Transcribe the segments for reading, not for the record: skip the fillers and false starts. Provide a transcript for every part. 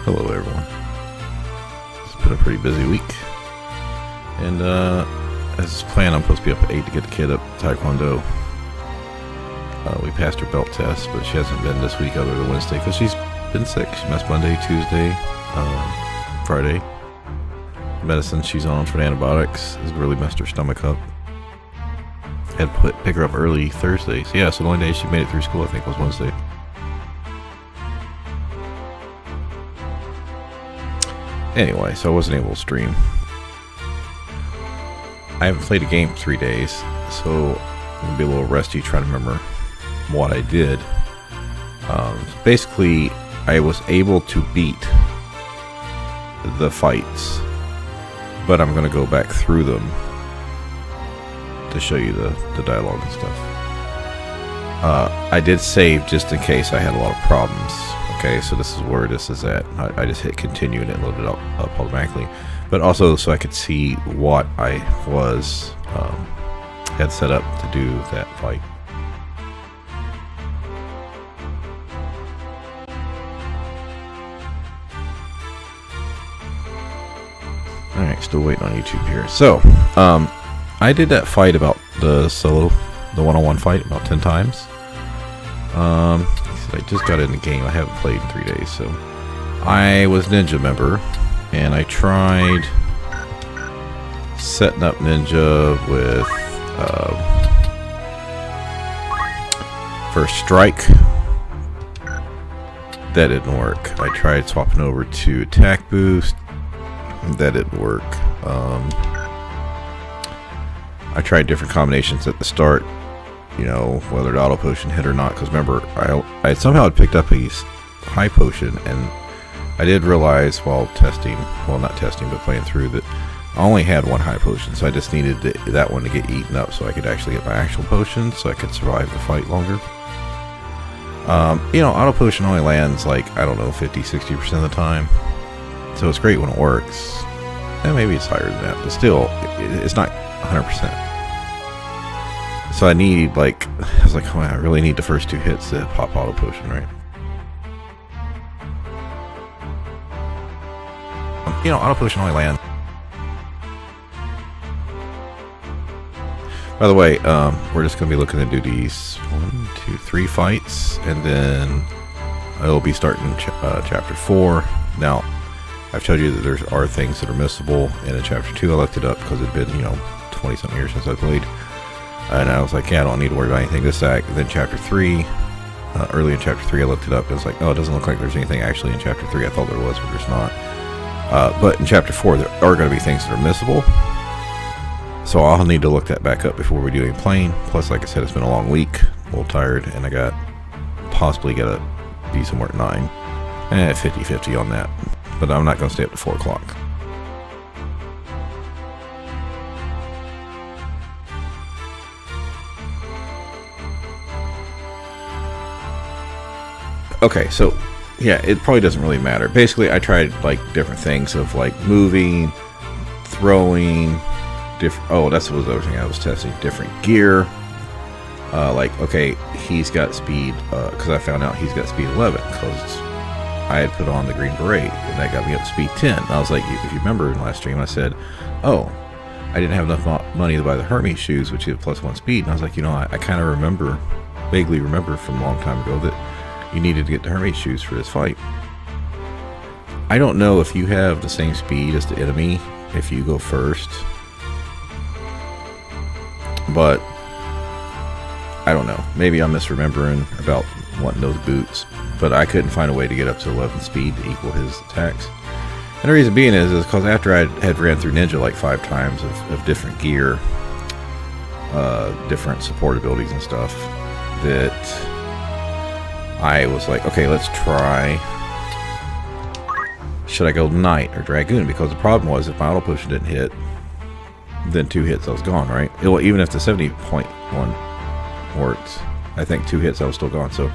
Hello everyone. It's been a pretty busy week. And as planned, I'm supposed to be up at 8 to get the kid up to Taekwondo. We passed her belt test, but she hasn't been this week other than Wednesday because she's been sick. She missed Monday, Tuesday, Friday. Medicine she's on for the antibiotics has really messed her stomach up. Had to pick her up early Thursday. So the only day she made it through school, I think, was Wednesday. Anyway, so I wasn't able to stream. I haven't played a game for 3 days, so I'm going to be a little rusty trying to remember what I did. Basically, I was able to beat the fights, but I'm going to go back through them to show you the dialogue and stuff. I did save just in case I had a lot of problems. Okay, so this is where this is at. I just hit continue and it loaded up automatically, but also so I could see what I had set up to do that fight. Alright, still waiting on YouTube here. So, I did that fight about the one-on-one fight about 10 times. I just got in the game. I haven't played in 3 days, so I was Ninja member, and I tried setting up Ninja with First Strike. That didn't work. I tried swapping over to Attack Boost. That didn't work. I tried different combinations at the start, you know, whether the auto potion hit or not, because remember, I somehow had picked up a high potion, and I did realize while testing, well, not testing, but playing through, that I only had one high potion, so I just needed that one to get eaten up so I could actually get my actual potion, so I could survive the fight longer. You know, auto potion only lands like, I don't know, 50-60% of the time, so it's great when it works, and maybe it's higher than that, but still, it's not 100%. So I need, like, I was like, oh, I really need the first 2 hits to pop auto potion, right? You know, auto potion only lands. By the way, we're just going to be looking to do these 1, 2, 3 fights, and then it'll be starting chapter 4. Now, I've told you that there are things that are missable, and in chapter 2 I looked it up because it had been, you know, 20-something years since I played. And I was like, yeah, I don't need to worry about anything this act. And then chapter 3, early in chapter 3, I looked it up. And it's like, oh, it doesn't look like there's anything actually in chapter 3. I thought there was, but there's not. But in chapter 4, there are going to be things that are missable. So I'll need to look that back up before we do any playing. Plus, like I said, it's been a long week. A little tired. And I possibly got to be somewhere at 9. And 50-50 on that. But I'm not going to stay up to 4 o'clock. Okay, so yeah, it probably doesn't really matter. Basically, I tried like different things of like moving, throwing, different. Oh, that's what the other thing I was testing. Different gear. Like, okay, he's got speed because I found out he's got speed 11 because I had put on the green beret and that got me up to speed 10. And I was like, if you remember in last stream, I said, oh, I didn't have enough money to buy the Hermes shoes, which is +1 speed. And I was like, you know, I kind of vaguely remember from a long time ago that you needed to get the Hermes shoes for this fight. I don't know if you have the same speed as the enemy if you go first, but I don't know. Maybe I'm misremembering about wanting those boots, but I couldn't find a way to get up to 11 speed to equal his attacks. And the reason being is because after I had ran through Ninja like 5 times of different gear, different support abilities and stuff, that I was like, okay, let's try. Should I go Knight or Dragoon? Because the problem was if my auto potion didn't hit, then 2 hits I was gone, right? Even if the 70.1 worked, I think 2 hits I was still gone. So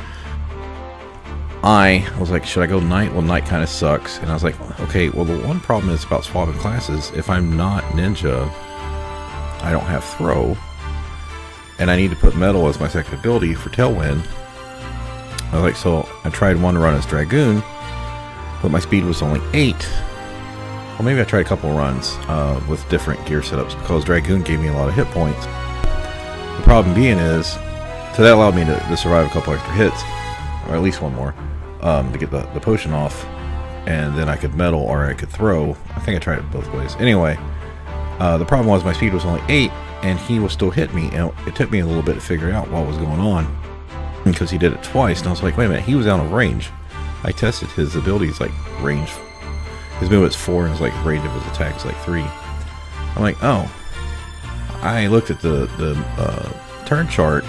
I was like, should I go Knight? Well, Knight kind of sucks. And I was like, okay, well, the one problem is about swapping classes. If I'm not Ninja, I don't have Throw. And I need to put Metal as my second ability for Tailwind. I was like, so I tried one run as Dragoon, but my speed was only 8. Well, maybe I tried a couple runs with different gear setups because Dragoon gave me a lot of hit points. The problem being is, so that allowed me to survive a couple extra hits, or at least one more, to get the potion off, and then I could metal or I could throw. I think I tried it both ways. Anyway, the problem was my speed was only 8, and he was still hitting me, and it took me a little bit to figure out what was going on, because he did it twice, and I was like, wait a minute, he was out of range. I tested his abilities, like range. His movement's 4, and his like range of his attack is like 3. I'm like, oh. I looked at the turn chart,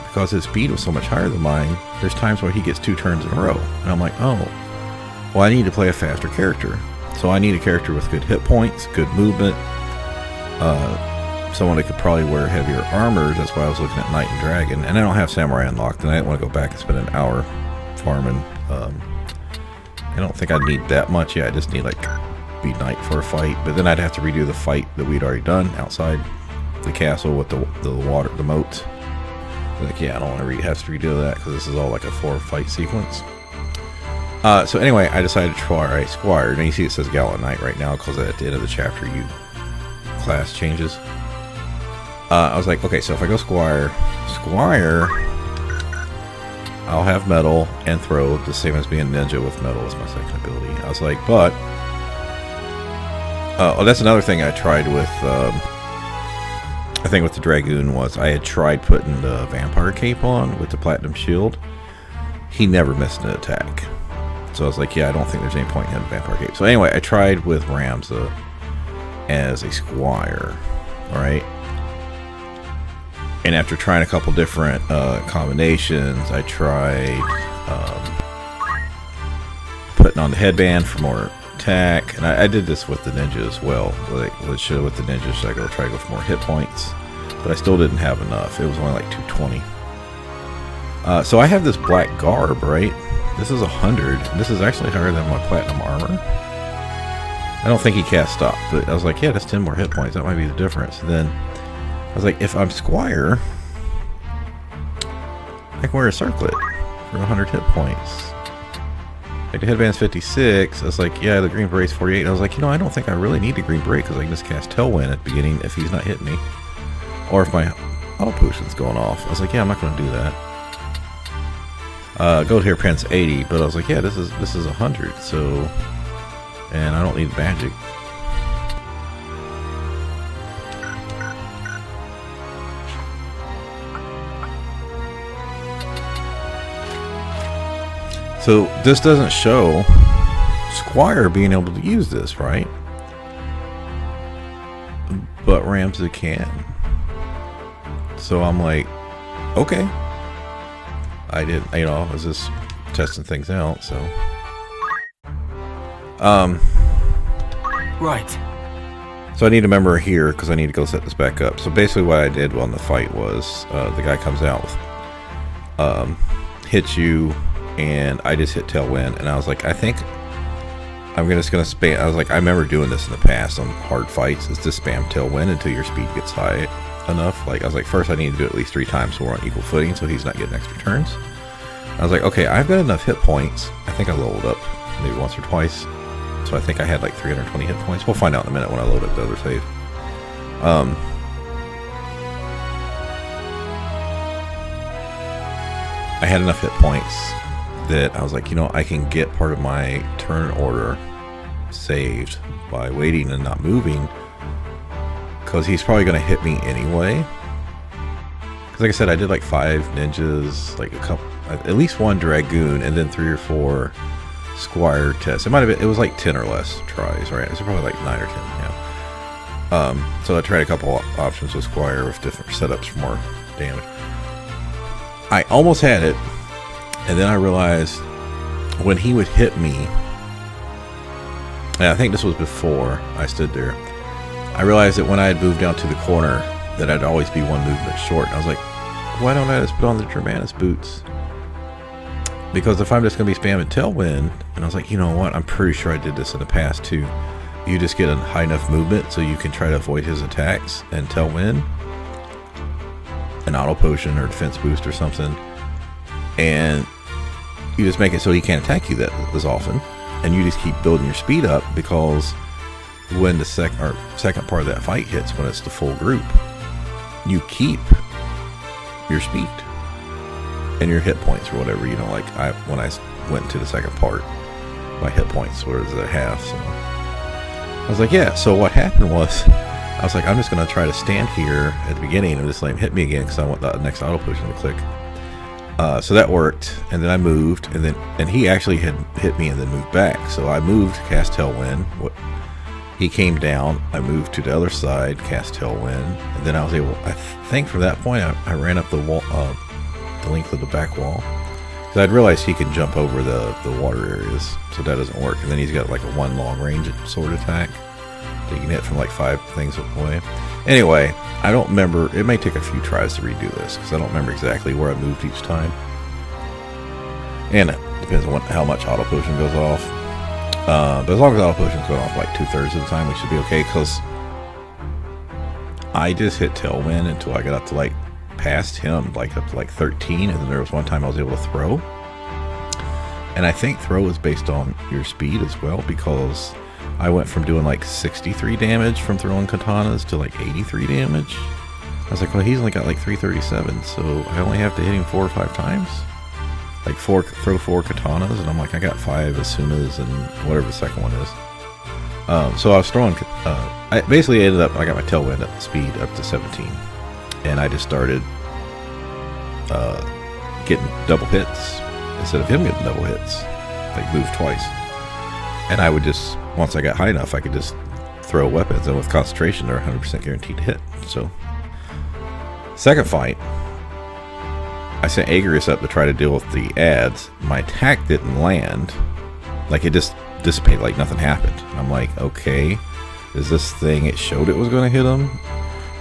because his speed was so much higher than mine. There's times where he gets 2 turns in a row, and I'm like, oh, well, I need to play a faster character. So I need a character with good hit points, good movement, someone that could probably wear heavier armors. That's why I was looking at Knight and Dragon, and I don't have Samurai unlocked, and I didn't want to go back and spend an hour farming. I don't think I'd need that much. Yeah, I just need like be Knight for a fight, but then I'd have to redo the fight that we'd already done outside the castle with the water, the moat. Like, yeah, I don't want to have to redo that because this is all like a 4 fight sequence. So anyway, I decided to try Squire. Now you see it says Gallant Knight right now because at the end of the chapter, class changes. I was like, okay, so if I go Squire, I'll have metal and throw, the same as being ninja with metal as my second ability. I was like, but oh, that's another thing I tried with. I think with the Dragoon was I had tried putting the Vampire Cape on with the Platinum Shield. He never missed an attack. So I was like, yeah, I don't think there's any point in having Vampire Cape. So anyway, I tried with Ramza as a Squire. Alright. And after trying a couple different combinations, I tried putting on the headband for more attack, and I did this with the ninja as well. Like, with the ninja, should I try to go for more hit points? But I still didn't have enough. It was only like 220. So I have this black garb, right? This is 100. This is actually higher than my platinum armor. I don't think he cast stop, but I was like, yeah, that's 10 more hit points. That might be the difference. And then I was like, if I'm Squire, I can wear a circlet for 100 hit points. Like the headband's 56. I was like, yeah, the green beret's 48. I was like, I don't think I really need the green beret because I can just cast Tailwind at the beginning if he's not hitting me, or if my auto potion's going off. I was like, yeah, I'm not going to do that. Gold Hairpin's 80, but I was like, yeah, this is 100. So, and I don't need magic. So this doesn't show Squire being able to use this, right? But Ramza can. So I'm like, okay. I did, I was just testing things out, so. Right. So I need a member here because I need to go set this back up. So basically what I did on the fight was the guy comes out with, hits you, and I just hit Tailwind, and I was like, I think I'm just gonna spam. I was like, I remember doing this in the past on hard fights, is to spam Tailwind until your speed gets high enough. Like, I was like, first I need to do it at least 3 times so we're on equal footing, so he's not getting extra turns. I was like, okay, I've got enough hit points. I think I leveled up maybe once or twice, so I think I had like 320 hit points. We'll find out in a minute when I load up the other save. I had enough hit points that I was like, I can get part of my turn order saved by waiting and not moving, because he's probably going to hit me anyway. Because like I said, I did like 5 ninjas, like a couple, at least 1 Dragoon, and then 3 or 4 Squire tests. It might have been, it was like 10 or less tries, right? It was probably like 9 or 10, yeah. So I tried a couple options with Squire with different setups for more damage. I almost had it, and then I realized when he would hit me, and I think this was before I stood there, I realized that when I had moved down to the corner that I'd always be 1 movement short. And I was like, why don't I just put on the Germanus boots? Because if I'm just going to be spamming Tailwind, and I was like, you know what, I'm pretty sure I did this in the past too. You just get a high enough movement so you can try to avoid his attacks and Tailwind, an auto potion or defense boost or something, and you just make it so he can't attack you that as often. and you just keep building your speed up, because when the second part of that fight hits, when it's the full group, you keep your speed and your hit points or whatever. Like when I went to the second part, my hit points were at half. So I was like, yeah. So what happened was, I was like, I'm just gonna try to stand here at the beginning and just let him hit me again, because I want the next auto potion to click. So that worked, and then I moved, and he actually had hit me and then moved back. So I moved, cast Tailwind. He came down. I moved to the other side, cast Tailwind, and then I was able. I think from that point, I ran up the wall, the length of the back wall, because I'd realized he can jump over the water areas, so that doesn't work. And then he's got like a one long range sword attack that you can hit from like 5 things away. Anyway, I don't remember. It may take a few tries to redo this, because I don't remember exactly where I moved each time. And it depends on how much auto potion goes off. But as long as auto potion's going off like 2/3 of the time, we should be okay, because I just hit Tailwind until I got up to like past him, like up to like 13, and then there was one time I was able to throw. And I think throw is based on your speed as well, because I went from doing like 63 damage from throwing katanas to like 83 damage. I was like, well, he's only got like 337, so I only have to hit him 4 or 5 times. Like throw 4 katanas, and I'm like, I got 5 Asunas and whatever the second one is. So I was throwing. I basically ended up. I got my Tailwind up speed up to 17, and I just started getting double hits instead of him getting double hits. Like move twice, and I would just, once I got high enough, I could just throw weapons, and with concentration, they're 100% guaranteed to hit. So second fight, I sent Agrius up to try to deal with the ads. My attack didn't land. Like, it just dissipated like nothing happened. I'm like, okay, is this thing, it showed it was going to hit him?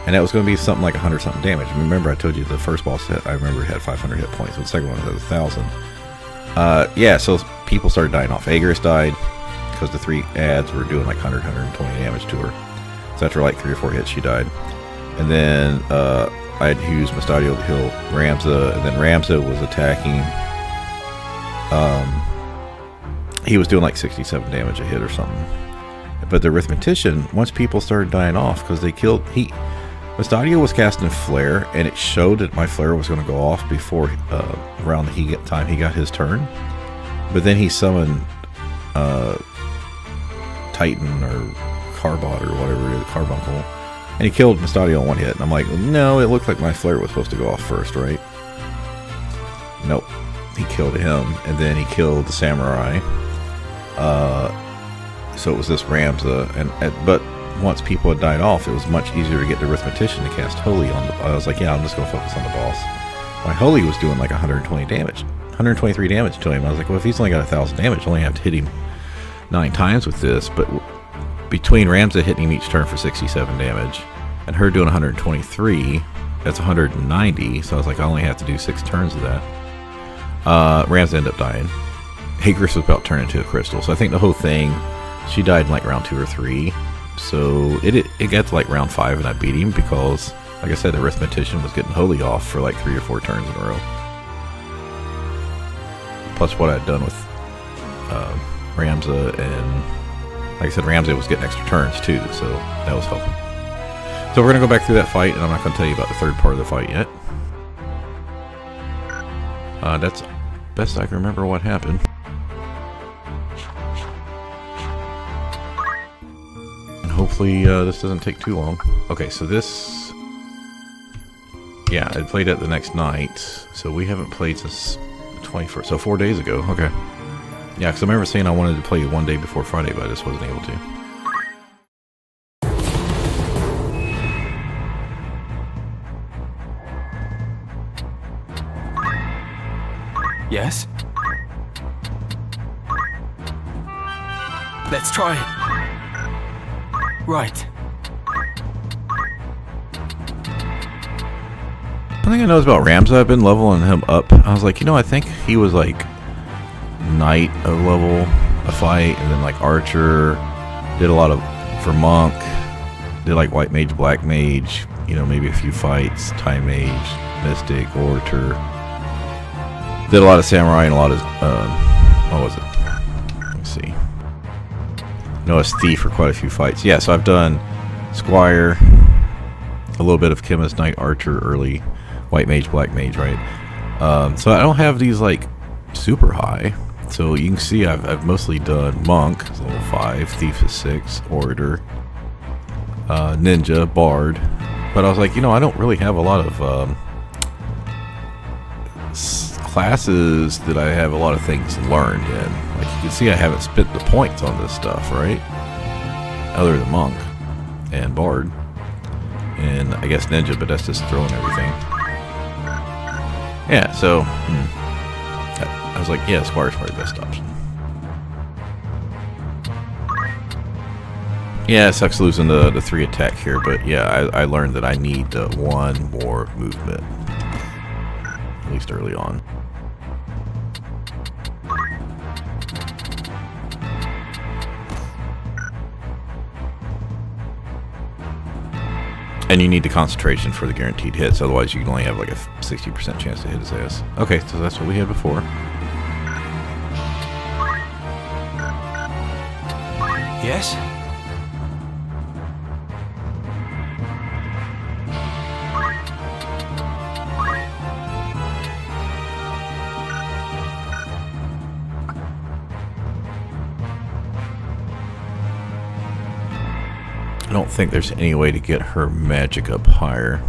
And that was going to be something like 100 something damage. Remember I told you the first boss hit, I remember it had 500 hit points. The second one had 1,000. Yeah, so people started dying off. Agrius died because the 3 ads were doing like 100, 120 damage to her. So after like 3 or 4 hits, she died. And then I had used Mustadio to heal Ramza, and then Ramza was attacking. He was doing like 67 damage a hit or something. But the Arithmetician, once people started dying off, because they killed, Mustadio was casting Flare, and it showed that my Flare was going to go off before around the time he got his turn. But then he summoned Titan or Carbot or whatever it is, Carbuncle, and he killed Mustadio in 1 hit. And I'm like, no, it looked like my Flare was supposed to go off first, right? Nope. He killed him, and then he killed the Samurai. So it was this Ramza, but once people had died off, it was much easier to get the Arithmetician to cast Holy on the. I was like, yeah, I'm just going to focus on the boss. My Holy was doing like 120 damage, 123 damage to him. I was like, well, if he's only got 1,000 damage, I only have to hit him 9 times with this. But between Ramza hitting him each turn for 67 damage and her doing 123, that's 190. So I was like, I only have to do 6 turns of that. Ramza ended up dying. Agrius was about to turn into a crystal. So I think the whole thing, she died in like round 2 or 3. So it got to like round 5 and I beat him because, like I said, the Arithmetician was getting Holy off for like 3 or 4 turns in a row. Plus what I'd done with Ramza, and like I said, Ramza was getting extra turns too, so that was helping. So we're going to go back through that fight, and I'm not going to tell you about the third part of the fight yet. That's best I can remember what happened. And hopefully this doesn't take too long. Okay, so this... Yeah, I played it the next night, so we haven't played since the 21st, so 4 days ago. Okay. Yeah, because I remember saying I wanted to play 1 day before Friday, but I just wasn't able to. Yes? Let's try it. Right. One thing I know is about Ramza, I've been leveling him up. I was like, I think he was like Knight of level a fight, and then like Archer, did a lot of, for Monk, did like White Mage, Black Mage, maybe a few fights, Time Mage, Mystic, Orator. Did a lot of Samurai and a lot of, what was it? Let me see. know as Thief for quite a few fights. Yeah, so I've done Squire, a little bit of Chemist, Knight, Archer, early, White Mage, Black Mage, right? So I don't have these like super high. So you can see I've mostly done Monk, is level 5, Thief is 6, Orator, Ninja, Bard. But I was like, I don't really have a lot of classes that I have a lot of things learned in. Like you can see I haven't spent the points on this stuff, right? Other than Monk and Bard. And I guess Ninja, but that's just throwing everything. Yeah, so I was like, yeah, Squire's probably the best option. Yeah, it sucks losing the 3 attack here, but yeah, I learned that I need 1 more movement. At least early on. And you need the concentration for the guaranteed hits, otherwise you can only have like a 60% chance to hit his ass. Okay, so that's what we had before. Yes? I don't think there's any way to get her magic up higher.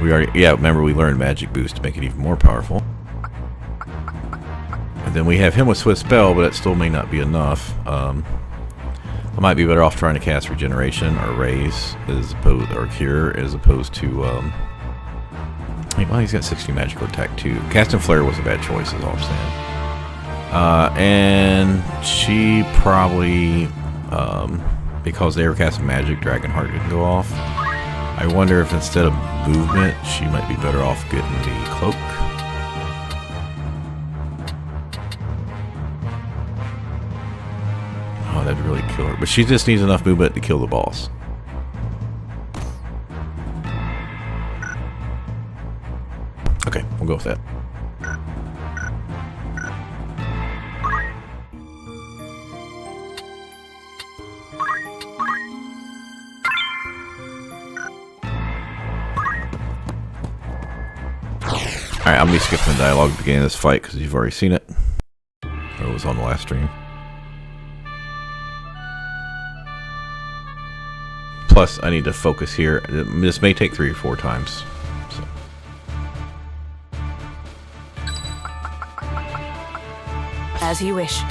We already, yeah, remember we learned magic boost to make it even more powerful. And then we have him with Swift Spell, but that still may not be enough. I might be better off trying to cast Regeneration or Raise as opposed, or Cure, as opposed to well, he's got 60 magical attack too. Casting Flare was a bad choice, is all I'm saying. And she probably because they were casting magic, Dragonheart didn't go off. I wonder if instead of movement, she might be better off getting the cloak. Oh, that'd really kill her. But she just needs enough movement to kill the boss. Okay, we'll go with that. Alright, I'm going to be skipping the dialogue at the beginning of this fight because you've already seen it. Or it was on the last stream. Plus, I need to focus here. This may take 3 or 4 times. So. As you wish.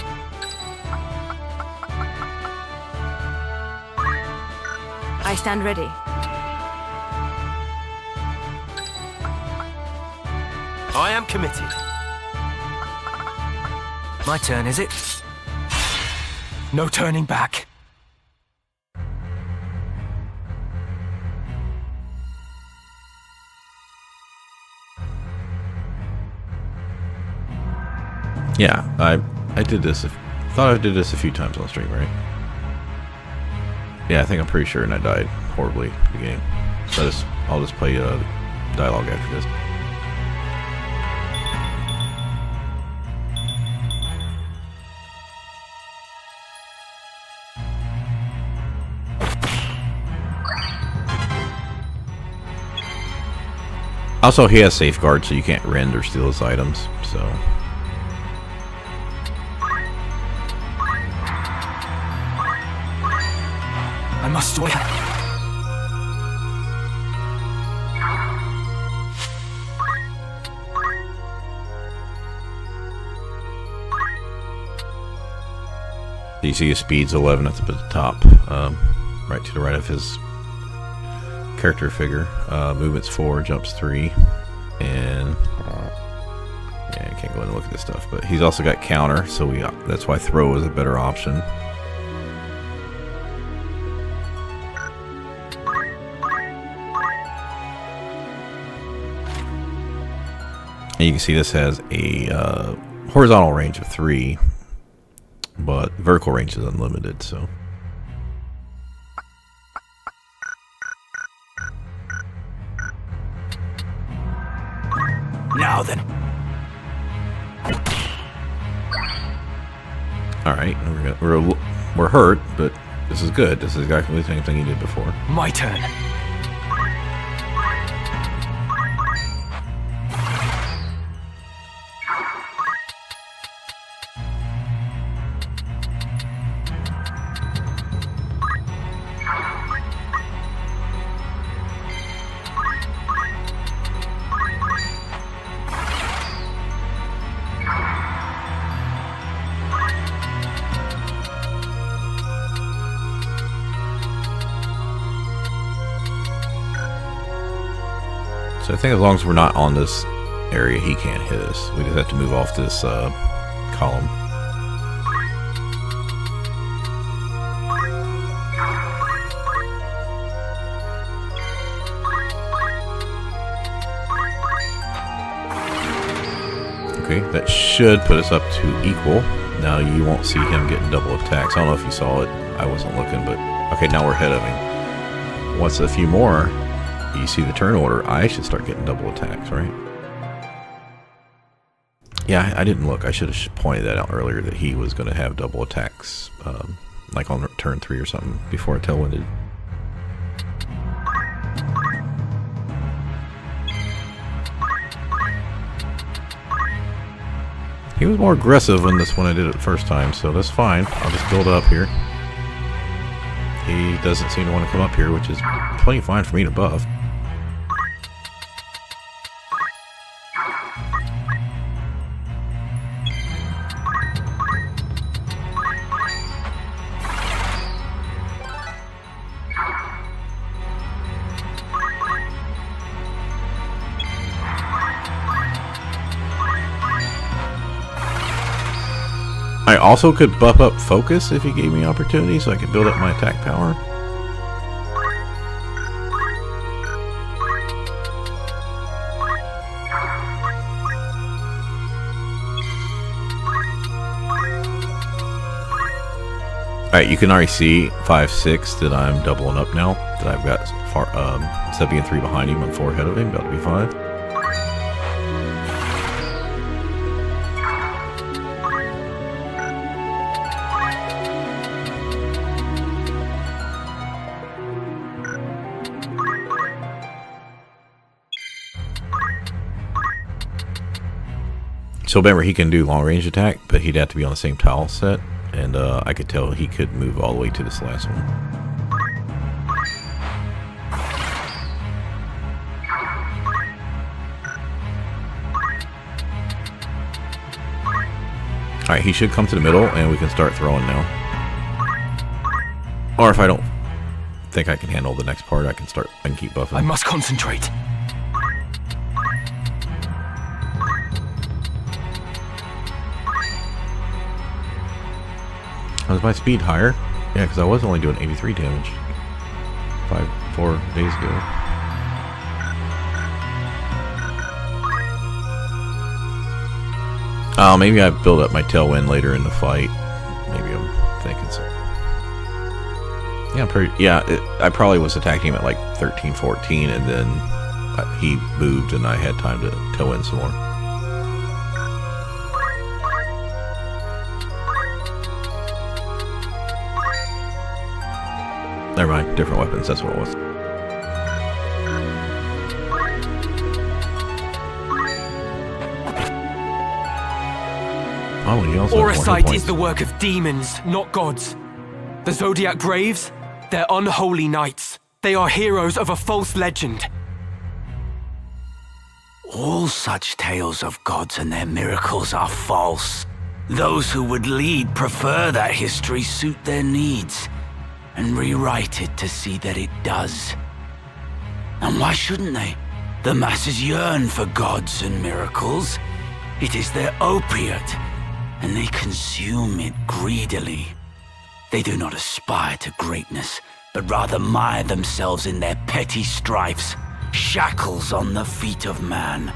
I stand ready. I am committed. My turn, is it? No turning back. Yeah, I did this. Thought I did this a few times on stream, right? Yeah, I think I'm pretty sure, and I died horribly at the beginning. So I'll just play dialogue after this. Also, he has safeguard, so you can't rend or steal his items, so... I must wait. You see his speed's 11 at the top, right to the right of his character figure. Movement's 4, jumps 3, and yeah, I can't go in and look at this stuff. But he's also got counter, so that's why throw is a better option. And you can see this has a horizontal range of 3, but vertical range is unlimited, so. Now then. All right, we're hurt, but this is good. This is exactly the same thing he did before. My turn. So I think as long as we're not on this area, he can't hit us. We just have to move off this column. Okay, that should put us up to equal. Now you won't see him getting double attacks. I don't know if you saw it. I wasn't looking, but okay, now we're ahead of him. Once a few more, you see the turn order, I should start getting double attacks, right? Yeah, I didn't look. I should have pointed that out earlier that he was going to have double attacks, like on turn 3 or something, before Tailwinded. He was more aggressive in this when I did it the first time, so that's fine. I'll just build up here. He doesn't seem to want to come up here, which is plenty fine for me to buff. I also could buff up focus if he gave me opportunity, so I could build up my attack power. Alright, you can already see 5-6 that I'm doubling up now. That I've got far, instead of being 3 behind him, I'm 4 ahead of him, about to be 5. So remember, he can do long range attack, but he'd have to be on the same tile set, and I could tell he could move all the way to this last one. Alright, he should come to the middle, and we can start throwing now. Or if I don't think I can handle the next part, I can keep buffing. I must concentrate. Was my speed higher? Yeah, because I was only doing 83 damage 4 days ago. Maybe I build up my tailwind later in the fight. Maybe I'm thinking so. Yeah, I probably was attacking him at like 13, 14, and then he moved and I had time to tailwind some more. Never mind, different weapons, that's what it was. Oh, he also Auracite is the work of demons, not gods. The Zodiac Braves, they're unholy knights. They are heroes of a false legend. All such tales of gods and their miracles are false. Those who would lead prefer that history suit their needs, and rewrite it to see that it does. And why shouldn't they? The masses yearn for gods and miracles. It is their opiate, and they consume it greedily. They do not aspire to greatness, but rather mire themselves in their petty strifes, shackles on the feet of man.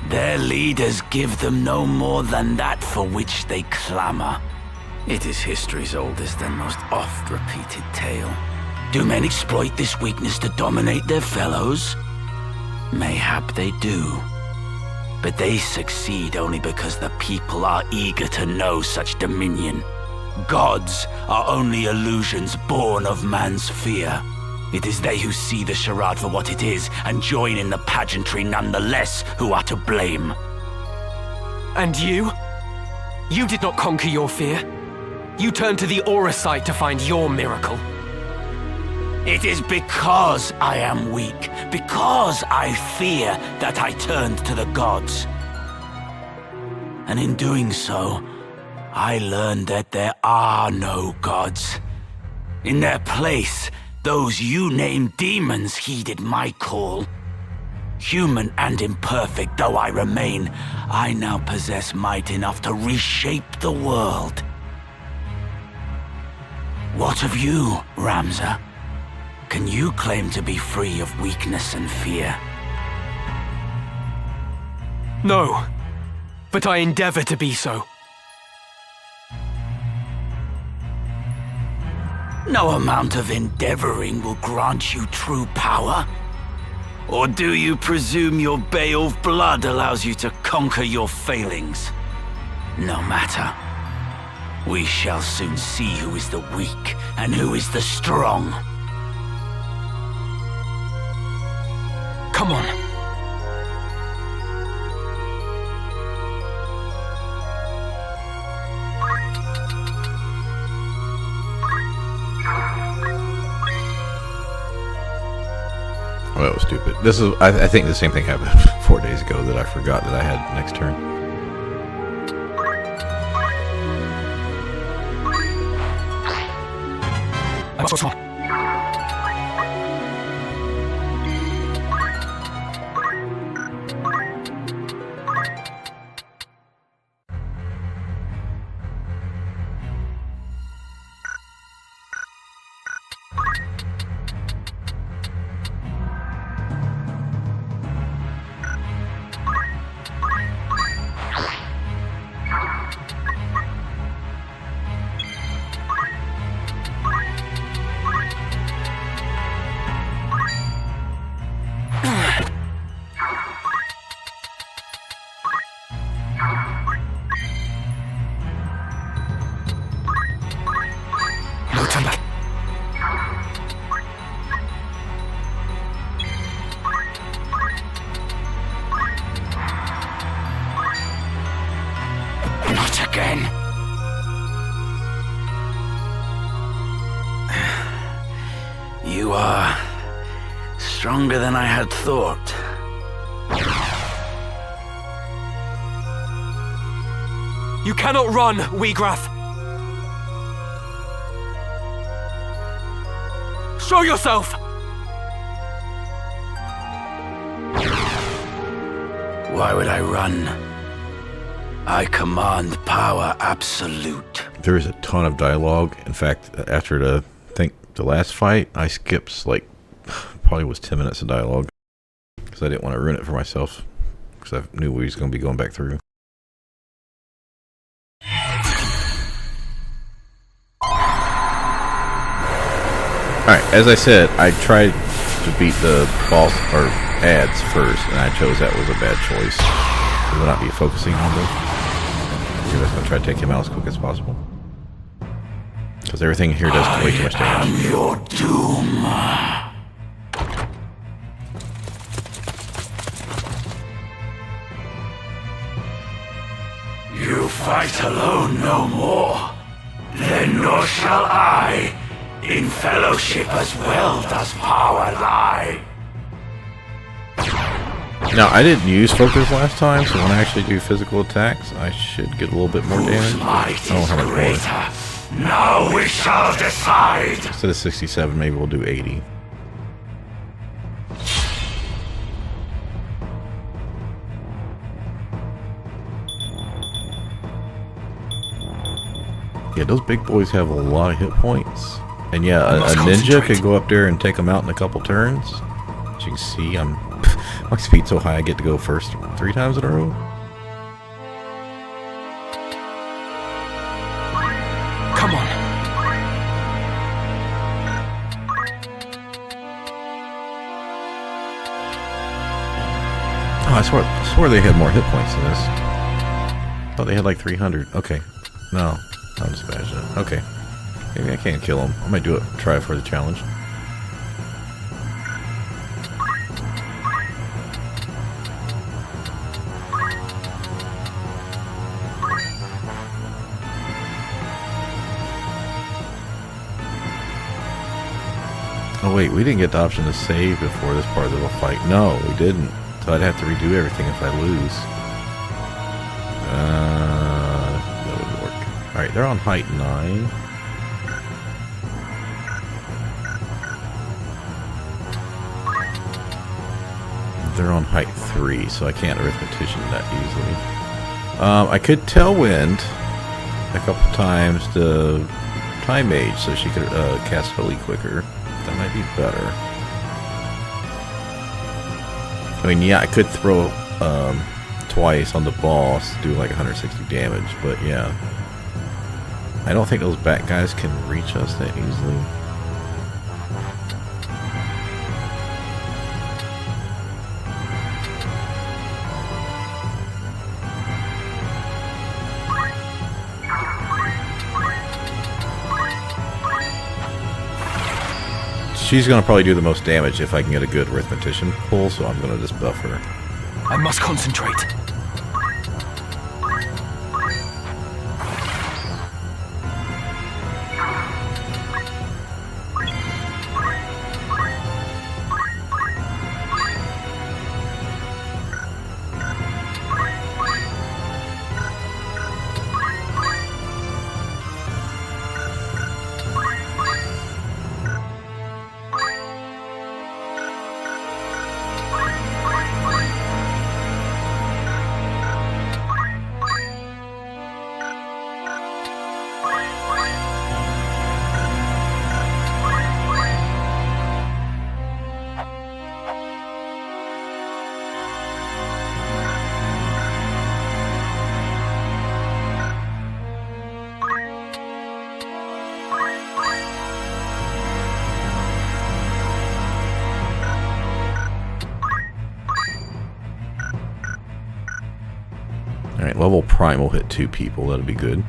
Their leaders give them no more than that for which they clamor. It is history's oldest and most oft-repeated tale. Do men exploit this weakness to dominate their fellows? Mayhap they do. But they succeed only because the people are eager to know such dominion. Gods are only illusions born of man's fear. It is they who see the charade for what it is and join in the pageantry nonetheless who are to blame. And you? You did not conquer your fear. You turned to the Aura site to find your miracle. It is because I am weak, because I fear, that I turned to the gods. And in doing so, I learned that there are no gods. In their place, those you named demons heeded my call. Human and imperfect though I remain, I now possess might enough to reshape the world. What of you, Ramza? Can you claim to be free of weakness and fear? No, but I endeavor to be so. No amount of endeavoring will grant you true power. Or do you presume your Beowulf blood allows you to conquer your failings? No matter. We shall soon see who is the weak and who is the strong. Come on. Oh, that was stupid. This is, I think the same thing happened 4 days ago that I forgot that I had next turn. No turn back. Not again. You are stronger than I had thought. You cannot run, Wheagrath. Show yourself! Why would I run? I command power absolute. There is a ton of dialogue. In fact, after the last fight, I skipped like probably was 10 minutes of dialogue because I didn't want to ruin it for myself because I knew we was going to be going back through. Alright, as I said, I tried to beat the boss or ads first, and I chose that was a bad choice. We will not be focusing on them. We're just going to try to take him out as quick as possible. Because everything here does way too much damage. Your doom. You fight alone no more. Then nor shall I. In fellowship as well does power lie. Now, I didn't use focus last time, so when I actually do physical attacks, I should get a little bit more damage. Might I don't is have much more. greater. Now we shall decide. Instead of 67, maybe we'll do 80. Yeah, those big boys have a lot of hit points. And yeah, a ninja could go up there and take them out in a couple turns. As you can see, my speed's so high I get to go first 3 times in a row. Come on. Oh, I swore they had more hit points than this. I thought they had like 300. Okay. No. Undispassionate. Okay. Maybe I can't kill him. I might do it. Try it for the challenge. Oh wait, we didn't get the option to save before this part of the fight. No, we didn't. So I'd have to redo everything if I lose. That would work. Alright, they're on height 9. They're on height 3, so I can't arithmetician that easily. I could Tailwind a couple times to Time Mage so she could cast Holy quicker. That might be better. I mean, yeah, I could throw twice on the boss, do like 160 damage, but yeah. I don't think those bat guys can reach us that easily. She's going to probably do the most damage if I can get a good arithmetician pull, so I'm going to just buff her. I must concentrate. Alright, level prime will hit 2 people. That'll be good.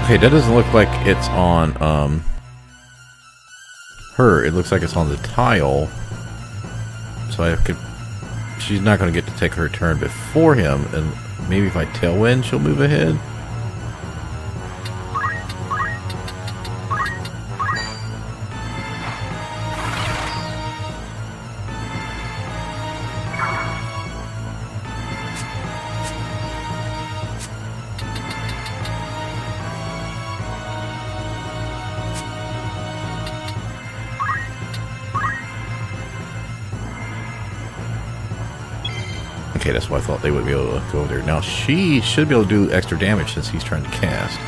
Okay, that doesn't look like it's on her. It looks like it's on the tile. So I could. She's not going to get to take her turn before him, and maybe if I Tailwind, she'll move ahead. Okay, that's why I thought they would be able to go over there. Now, she should be able to do extra damage since he's trying to cast.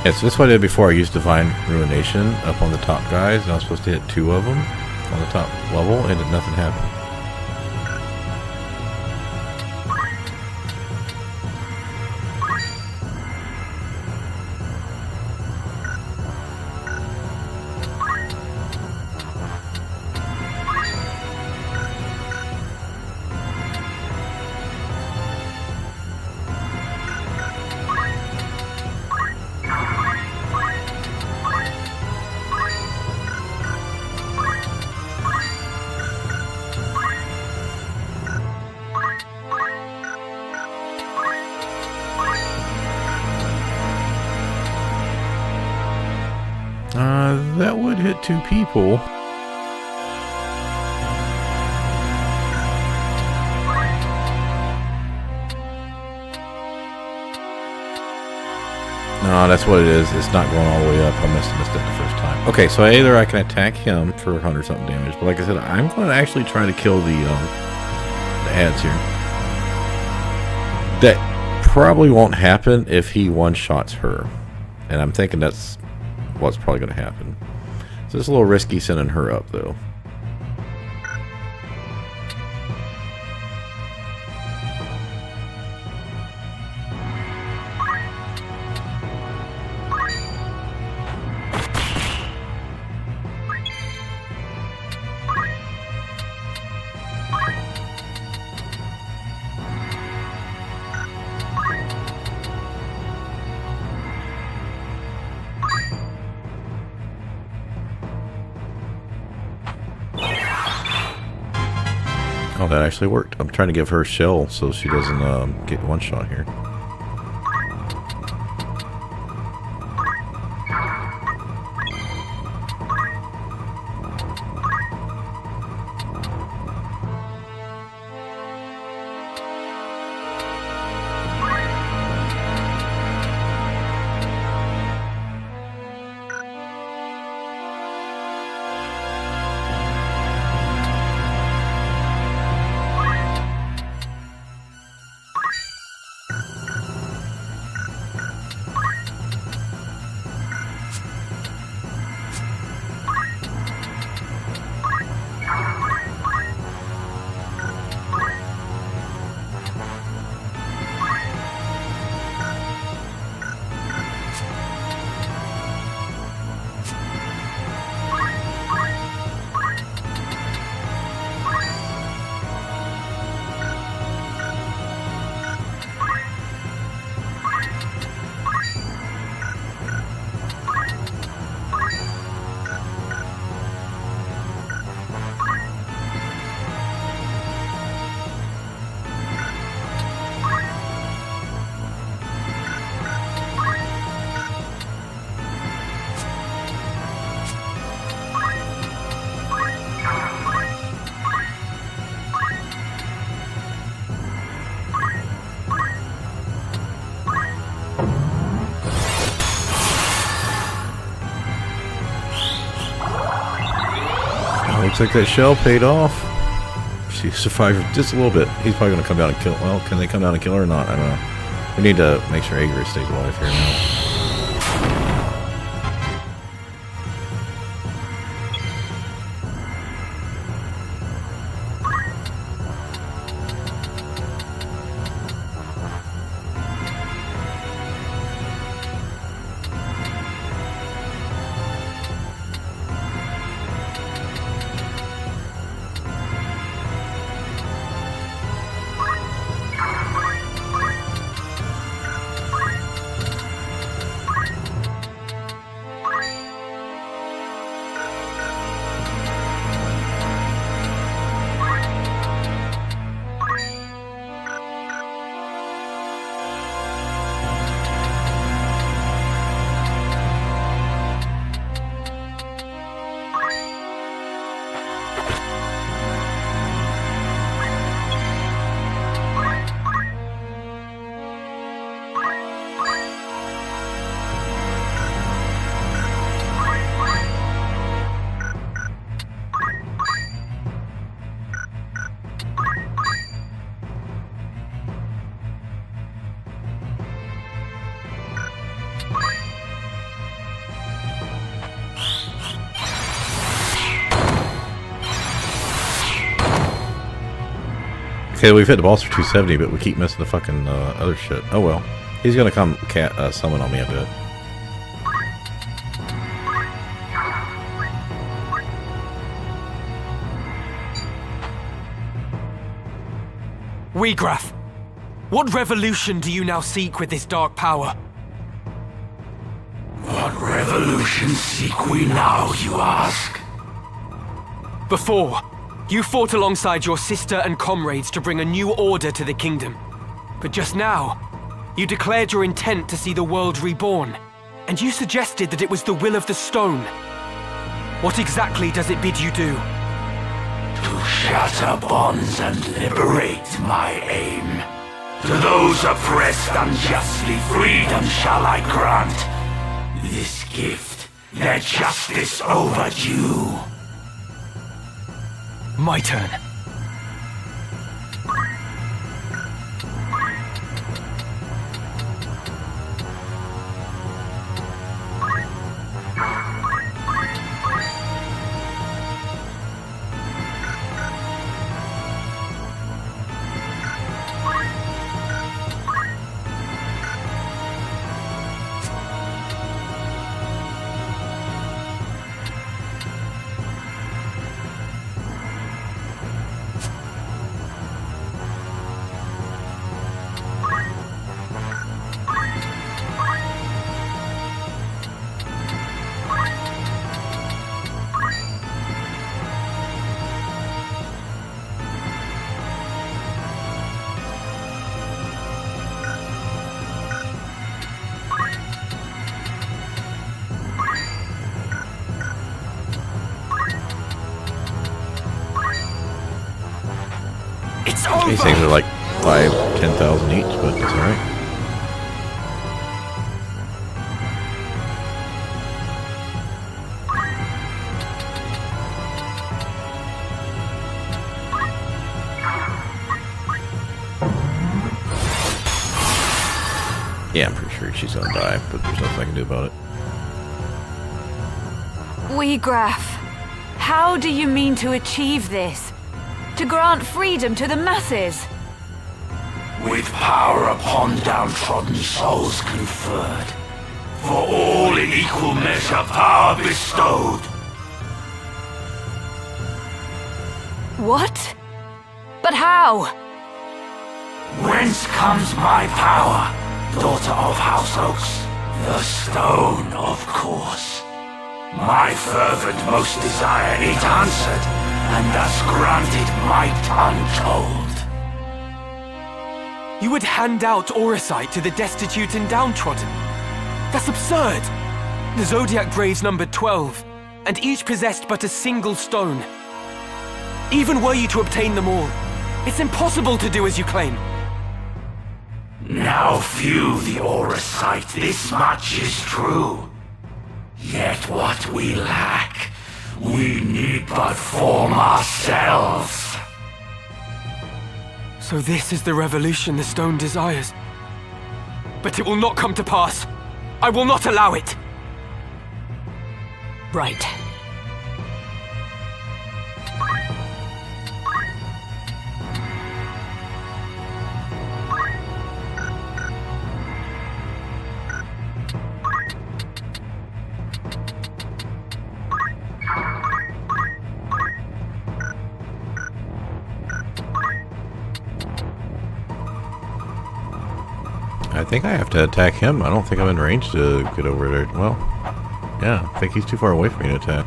Yeah, so this is what I did before. I used Divine Ruination up on the top guys, and I was supposed to hit 2 of them on the top level, and nothing happened. That would hit 2 people. No, that's what it is. It's not going all the way up. I missed it the first time. Okay, so either I can attack him for 100 something damage, but like I said, I'm going to actually try to kill the ads here. That probably won't happen if he one-shots her, and I'm thinking that's what's probably going to happen. So it's a little risky sending her up, though. Oh, that actually worked. I'm trying to give her a shell so she doesn't get one shot here. Looks like that shell paid off. She survived just a little bit. He's probably going to come down and kill. Well, can they come down and kill her or not? I don't know. We need to make sure Agris stays alive here now. Okay, we've hit the boss for 270, but we keep missing the fucking other shit. Oh well. He's gonna come summon on me a bit. Wiegraf, what revolution do you now seek with this dark power? What revolution seek we now, you ask? Before, you fought alongside your sister and comrades to bring a new order to the kingdom. But just now, you declared your intent to see the world reborn. And you suggested that it was the will of the stone. What exactly does it bid you do? To shatter bonds and liberate my aim. To those oppressed unjustly, freedom shall I grant. This gift, their justice overdue. My turn. It's over! These things are like 5,000-10,000 each, but it's alright. Yeah, I'm pretty sure she's gonna die, but there's nothing I can do about it. Wiegraf, how do you mean to achieve this? To grant freedom to the masses? With power upon downtrodden souls conferred, for all in equal measure power bestowed. What? But how? Whence comes my power, daughter of House Oaks? The stone, of course. My fervent most desire it answered, and thus granted might untold. You would hand out Auracite to the destitute and downtrodden? That's absurd! The Zodiac Braves numbered 12, and each possessed but a single stone. Even were you to obtain them all, it's impossible to do as you claim. Now few the Auracite, this much is true. Yet what we lack, we need but form ourselves. So this is the revolution the stone desires. But it will not come to pass. I will not allow it. Right. I think I have to attack him. I don't think I'm in range to get over there. Well, yeah, I think he's too far away for me to attack.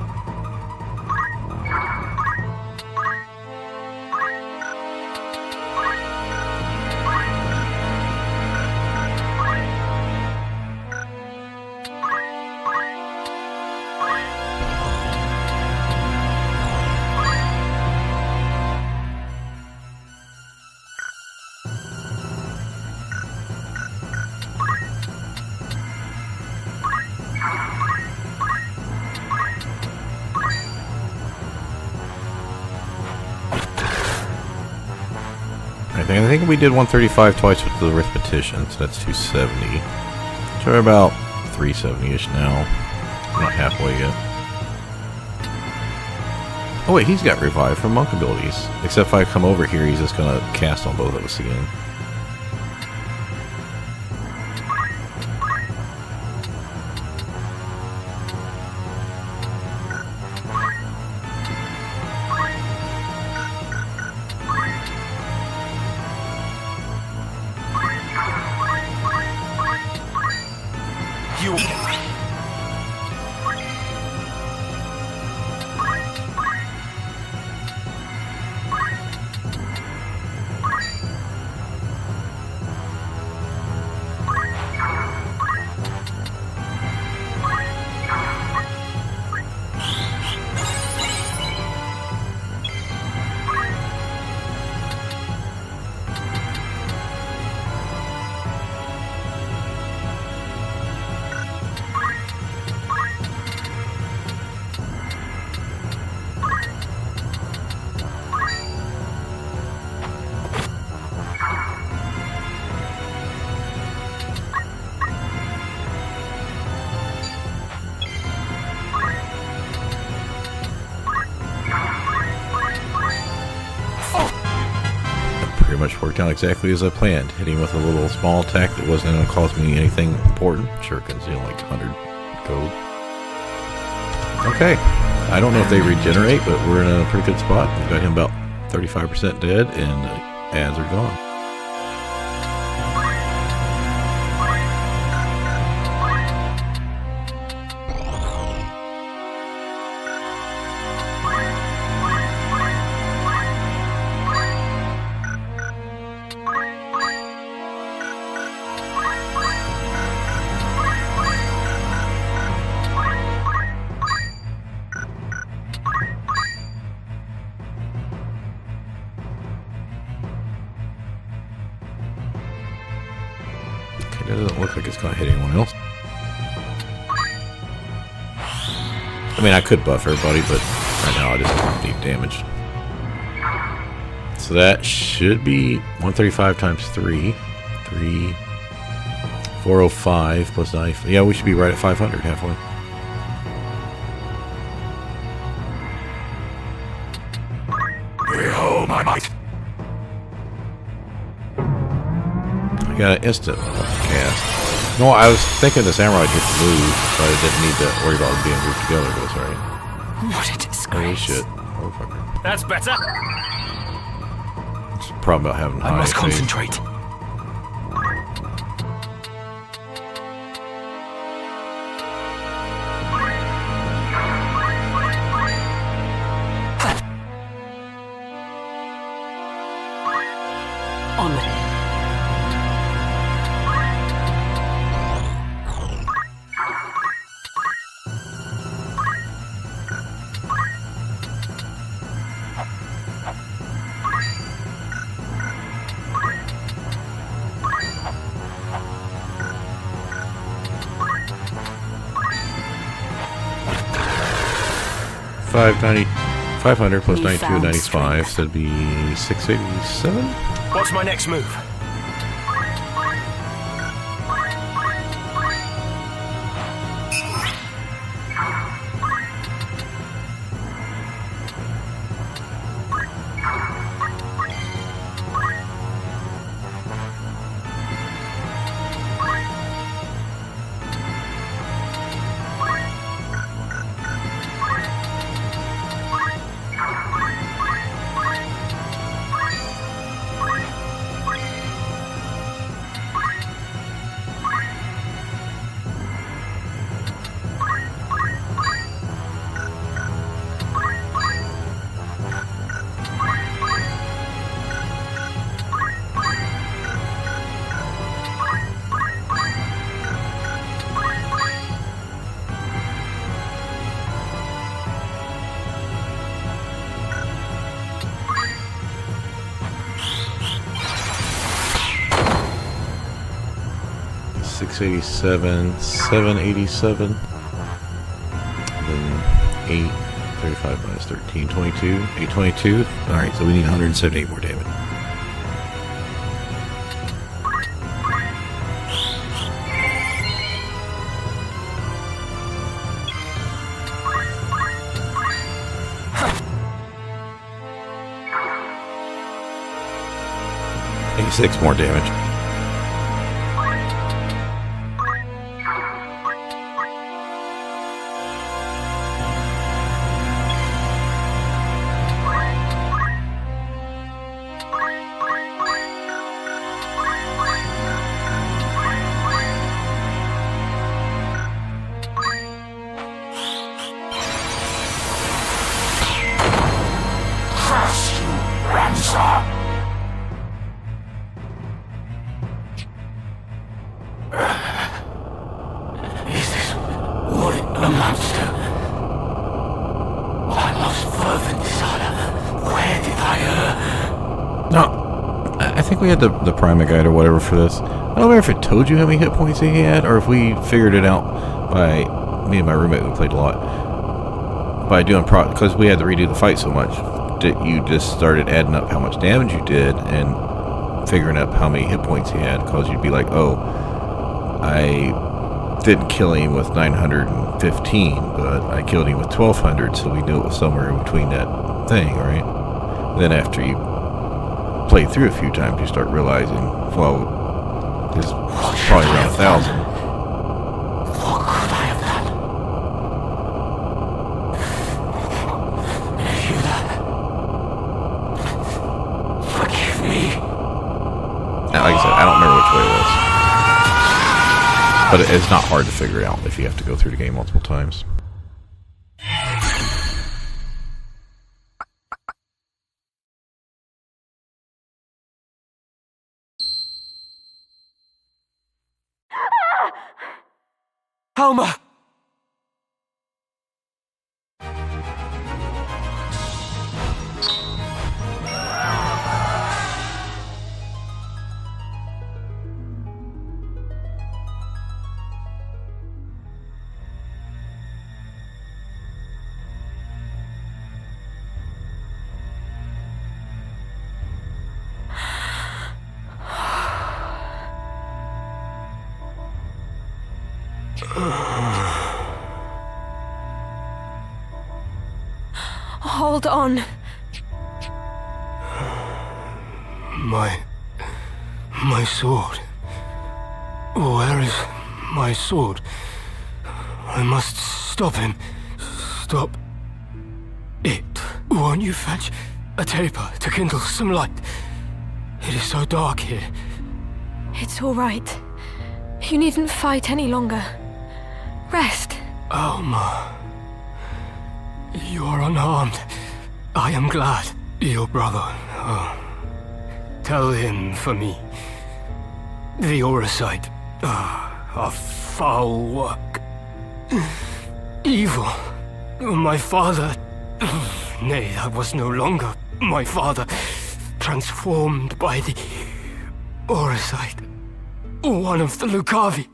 I think we did 135 twice with the arithmetician, so that's 270. So we're about 370-ish now. Not halfway yet. Oh wait, he's got revive from monk abilities. Except if I come over here, he's just gonna cast on both of us again. much worked out exactly as I planned. Hitting with a little small attack that wasn't going to cost me anything important. Shurikens, like 100 gold. Okay. I don't know if they regenerate, but we're in a pretty good spot. We've got him about 35% dead, and ads are gone. It doesn't look like it's going to hit anyone else. I mean, I could buff everybody, but right now I just need damage. So that should be 135 times 3. 405 plus 9. Yeah, we should be right at 500 halfway. Behold my might. I got an instant cast. No, I was thinking the samurai just moved, but I didn't need to worry about being grouped together. That's right. What a Holy disgrace. shit. Motherfucker. That's better. It's a problem about having I high must phase. concentrate. On. 500 plus We 92, found 95, strength. so that'd be 687? What's my next move? $687, 787, then 835 minus 13, 22, 822. All right, so we need 178 more damage. Six more damage. Is this what it amounts to? My most fervent desire. Where did I err? No, I think we had the Prima guide or whatever for this. I don't remember if it told you how many hit points he had, or if we figured it out by me and my roommate. We played a lot by doing because we had to redo the fight so much. You just started adding up how much damage you did and figuring out how many hit points he had, because you'd be like, oh, I didn't kill him with 915, but I killed him with 1200, so we knew it was somewhere in between that thing, right? Then after you played through a few times, you start realizing, well, it's probably around 1,000. What could I have done? Hilda, forgive me. Now, like I said, I don't remember which way it was. But it's not hard to figure out if you have to go through the game multiple times. Alma! Hold on. My sword. Where is my sword? I must stop him. Stop it. Won't you fetch a taper to kindle some light? It is so dark here. It's all right. You needn't fight any longer. Rest. Alma. You are unharmed. I am glad. Your brother. Oh. Tell him for me. The Orisite. A foul work. Evil. My father. Nay, that was no longer my father. Transformed by the Orisite. One of the Lucavi.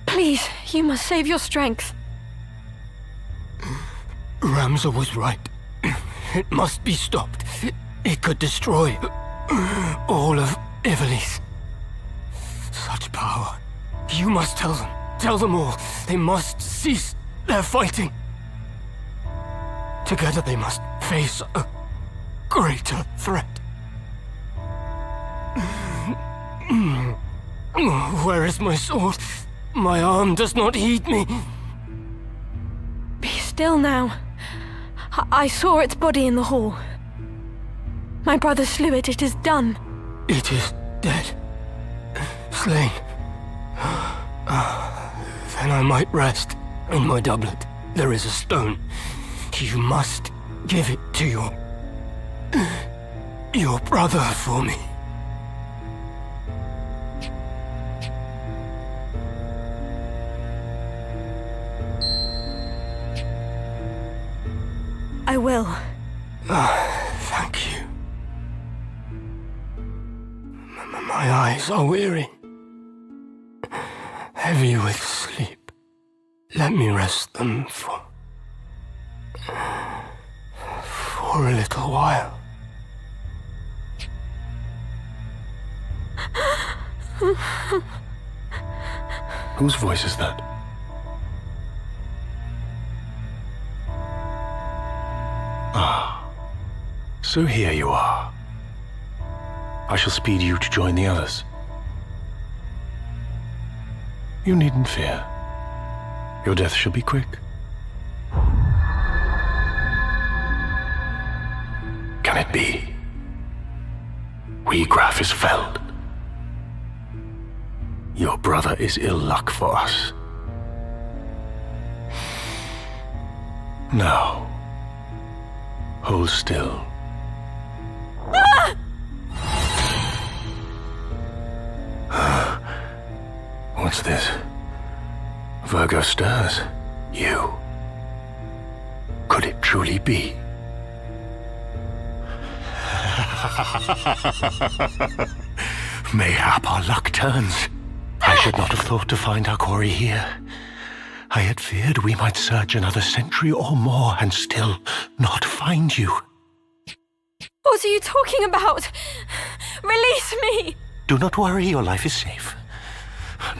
Please, you must save your strength. Ramza was right. It must be stopped. It could destroy all of Ivalice. Such power. You must tell them. Tell them all. They must cease their fighting. Together they must face a greater threat. Where is my sword? My arm does not heed me. Be still now. I saw its body in the hall. My brother slew it. It is done. It is dead. Slain. Then I might rest. In my doublet, there is a stone. You must give it to your brother for me. I will. Thank you. My eyes are weary. Heavy with sleep. Let me rest them for a little while. Whose voice is that? Ah, so here you are. I shall speed you to join the others. You needn't fear. Your death shall be quick. Can it be? Wiegraf is felled. Your brother is ill luck for us. Now, hold still. What's this? Virgo stirs. You. Could it truly be? Mayhap our luck turns. I should not have thought to find our quarry here. I had feared we might search another century or more and still not find you. What are you talking about? Release me! Do not worry, your life is safe.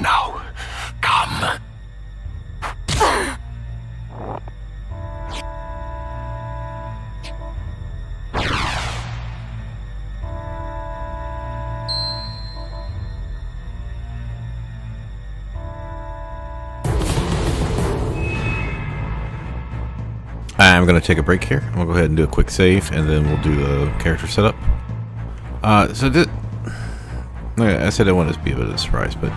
Now, come. I'm going to take a break here. I'm going to go ahead and do a quick save, and then we'll do the character setup. I said I wanted to be a bit of a surprise, but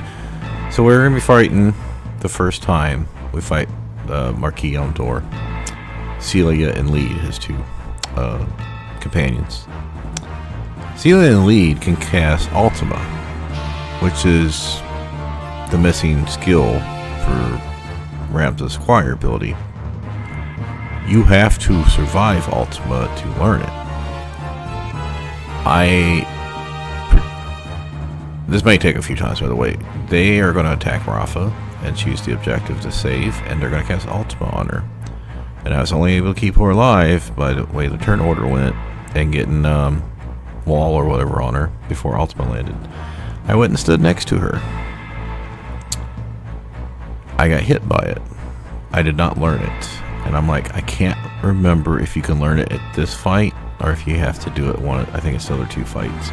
so we're going to be fighting the first time we fight Marquis Elmdor, Celia and Lead, his two companions. Celia and Lead can cast Ultima, which is the missing skill for Ramza's Squire ability. You have to survive Ultima to learn it. This may take a few times, by the way. They are going to attack Rafa and choose the objective to save, and they're going to cast Ultima on her. And I was only able to keep her alive by the way the turn order went and getting wall or whatever on her before Ultima landed. I went and stood next to her. I got hit by it. I did not learn it. And I'm like, I can't remember if you can learn it at this fight or if you have to do it one, I think it's the other two fights.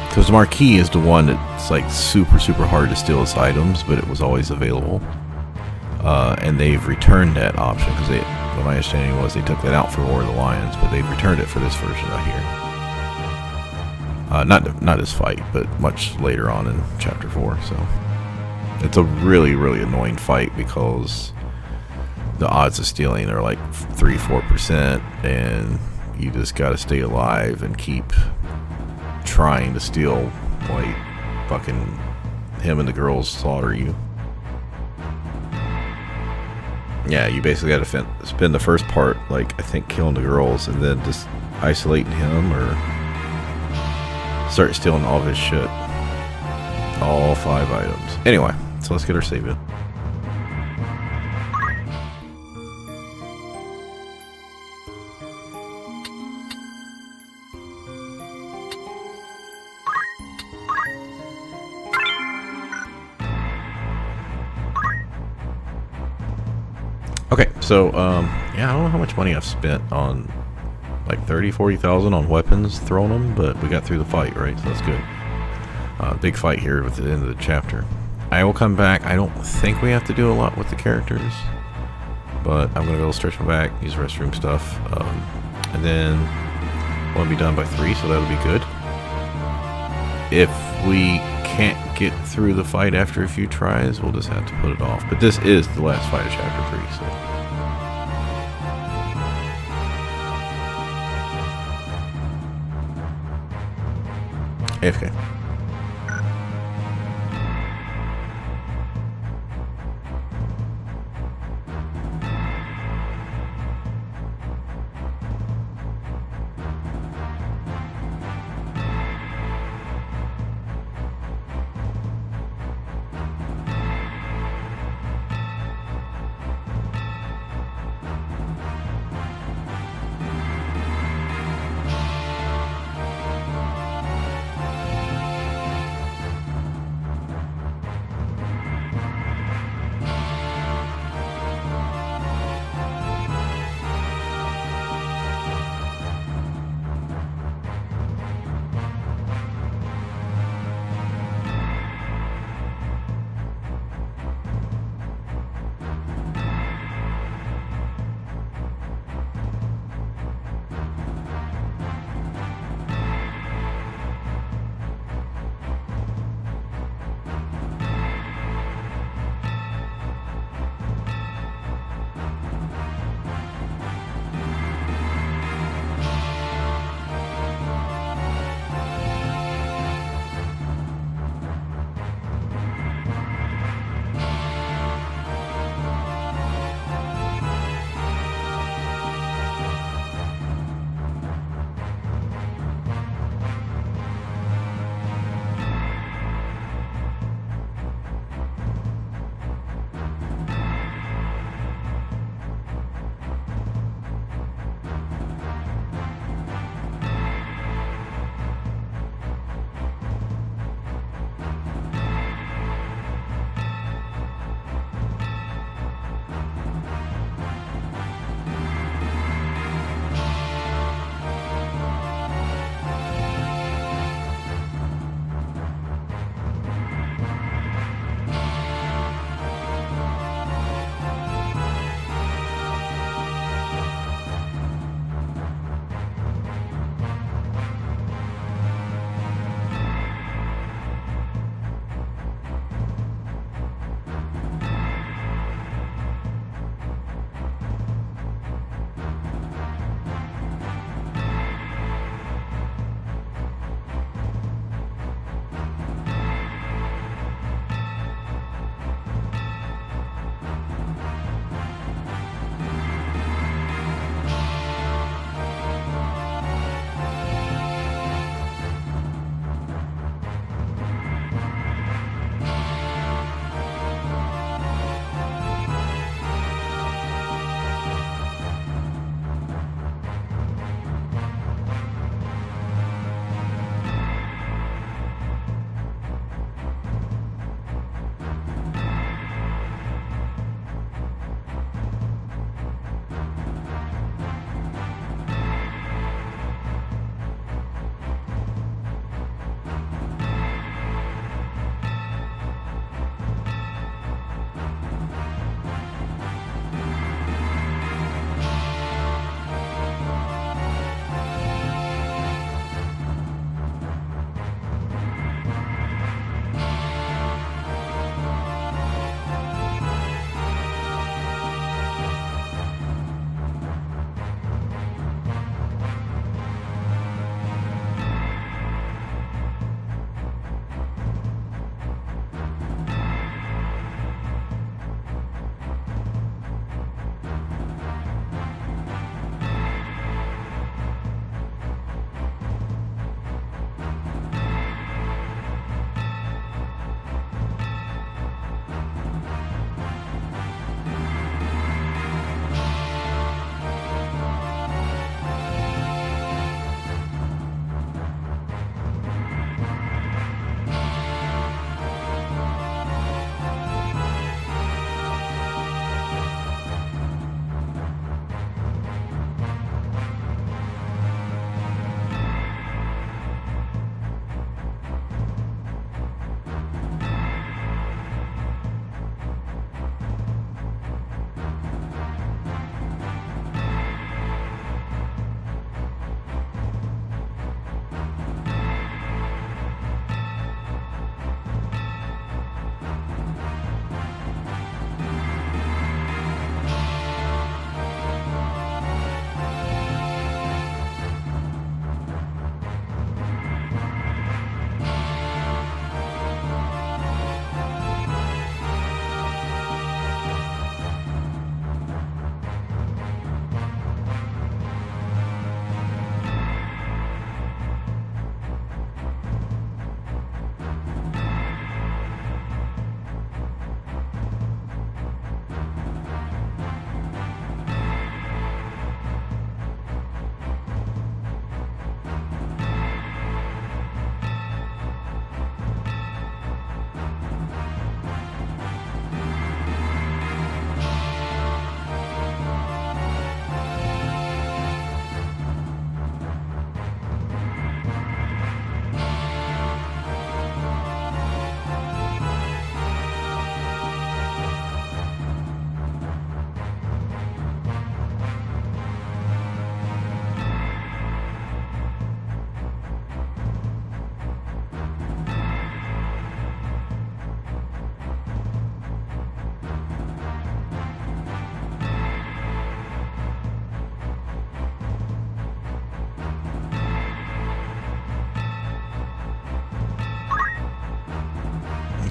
Because Marquis is the one that's like super hard to steal his items, but it was always available. And they've returned that option because my understanding was they took that out for War of the Lions, but they've returned it for this version out here. Not this fight, but much later on in Chapter 4. So it's a really annoying fight because the odds of stealing are like 3-4%, and you just got to stay alive and keep trying to steal, like fucking him and the girls slaughter you. Yeah, you basically got to spend the first part, like, I think killing the girls, and then just isolating him or start stealing all of his shit. All 5 items. Anyway, so let's get our save in. Okay, so, yeah, I don't know how much money I've spent on, like 40,000 on weapons, throwing them, but we got through the fight, right? So that's good. Big fight here at the end of the chapter. I will come back. I don't think we have to do a lot with the characters, but I'm going to go stretch my back, use restroom stuff, and then we'll be done by 3, so that'll be good. If we can't get through the fight after a few tries, we'll just have to put it off. But this is the last fight of Chapter 3, so... AFK.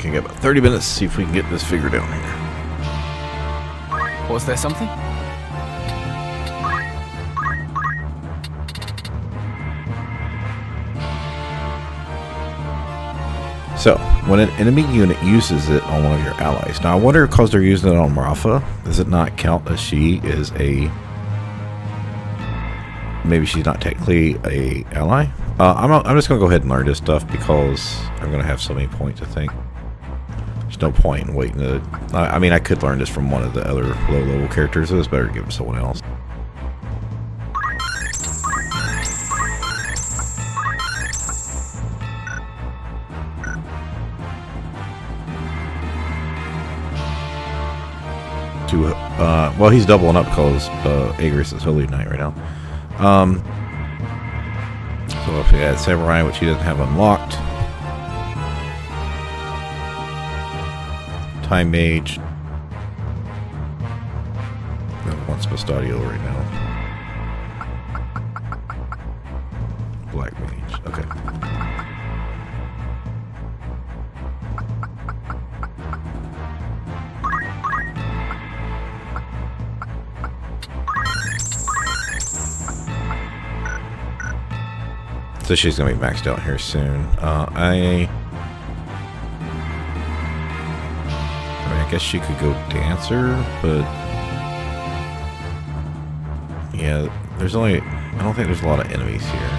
Okay, got about 30 minutes to see if we can get this figured out here. Was there something? So, when an enemy unit uses it on one of your allies. Now, I wonder, because they're using it on Marafa, does it not count as she is a... Maybe she's not technically a ally? I'm just going to go ahead and learn this stuff because I'm going to have so many points, I think. There's no point in waiting to... I mean, I could learn this from one of the other low-level characters, so it's better to give it to someone else. Well, he's doubling up because Agrias is Holy Knight right now. So if we add Samurai, which he doesn't have unlocked. Time Mage. No, wants Bastadio right now. Black Mage, okay. So she's gonna be maxed out here soon. I guess she could go Dancer, but yeah, there's only, I don't think there's a lot of enemies here.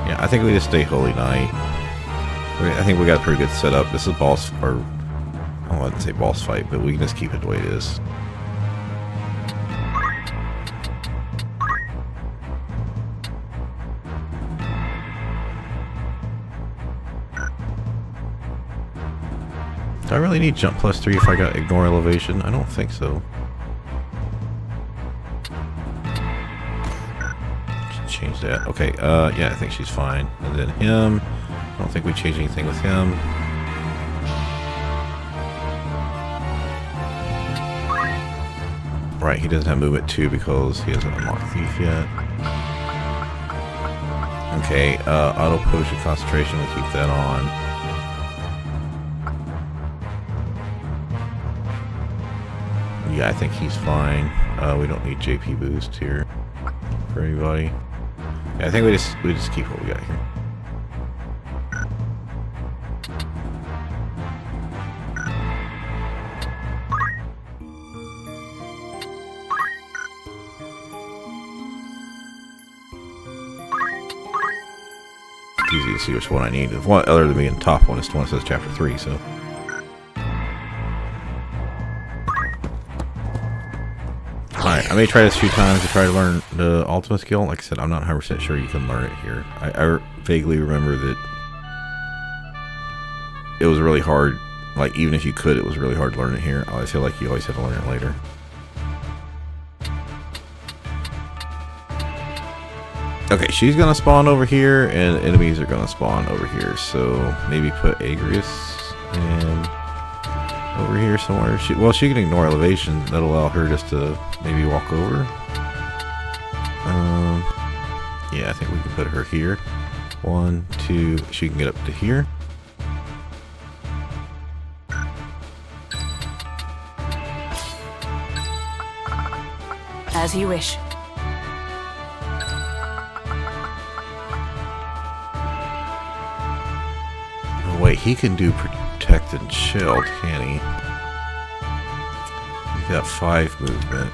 Yeah, I think we just stay Holy Knight. I think we got a pretty good setup. This is boss, or I wouldn't say boss fight, but we can just keep it the way it is. Do I really need jump +3 if I got ignore elevation? I don't think so. Should change that. Okay, yeah, I think she's fine. And then him, I don't think we change anything with him. Right, he doesn't have movement 2 because he hasn't unlocked Thief yet. Okay, auto potion concentration, we'll keep that on. Yeah, I think he's fine. We don't need JP boost here for anybody. Yeah, I think we just keep what we got here. It's easy to see which one I need. The one other than being top one is the one that says chapter 3, so. Alright, I may try this a few times to try to learn the Ultima skill. Like I said, I'm not 100% sure you can learn it here. I vaguely remember that it was really hard. Like, even if you could, it was really hard to learn it here. I feel like you always have to learn it later. Okay, she's going to spawn over here, and enemies are going to spawn over here. So, maybe put Agrias and... over here somewhere. She can ignore elevation. That'll allow her just to maybe walk over. Yeah, I think we can put her here. 1, 2. She can get up to here. As you wish. Oh, wait, he can do protect and shield, can he? He's got 5 movement.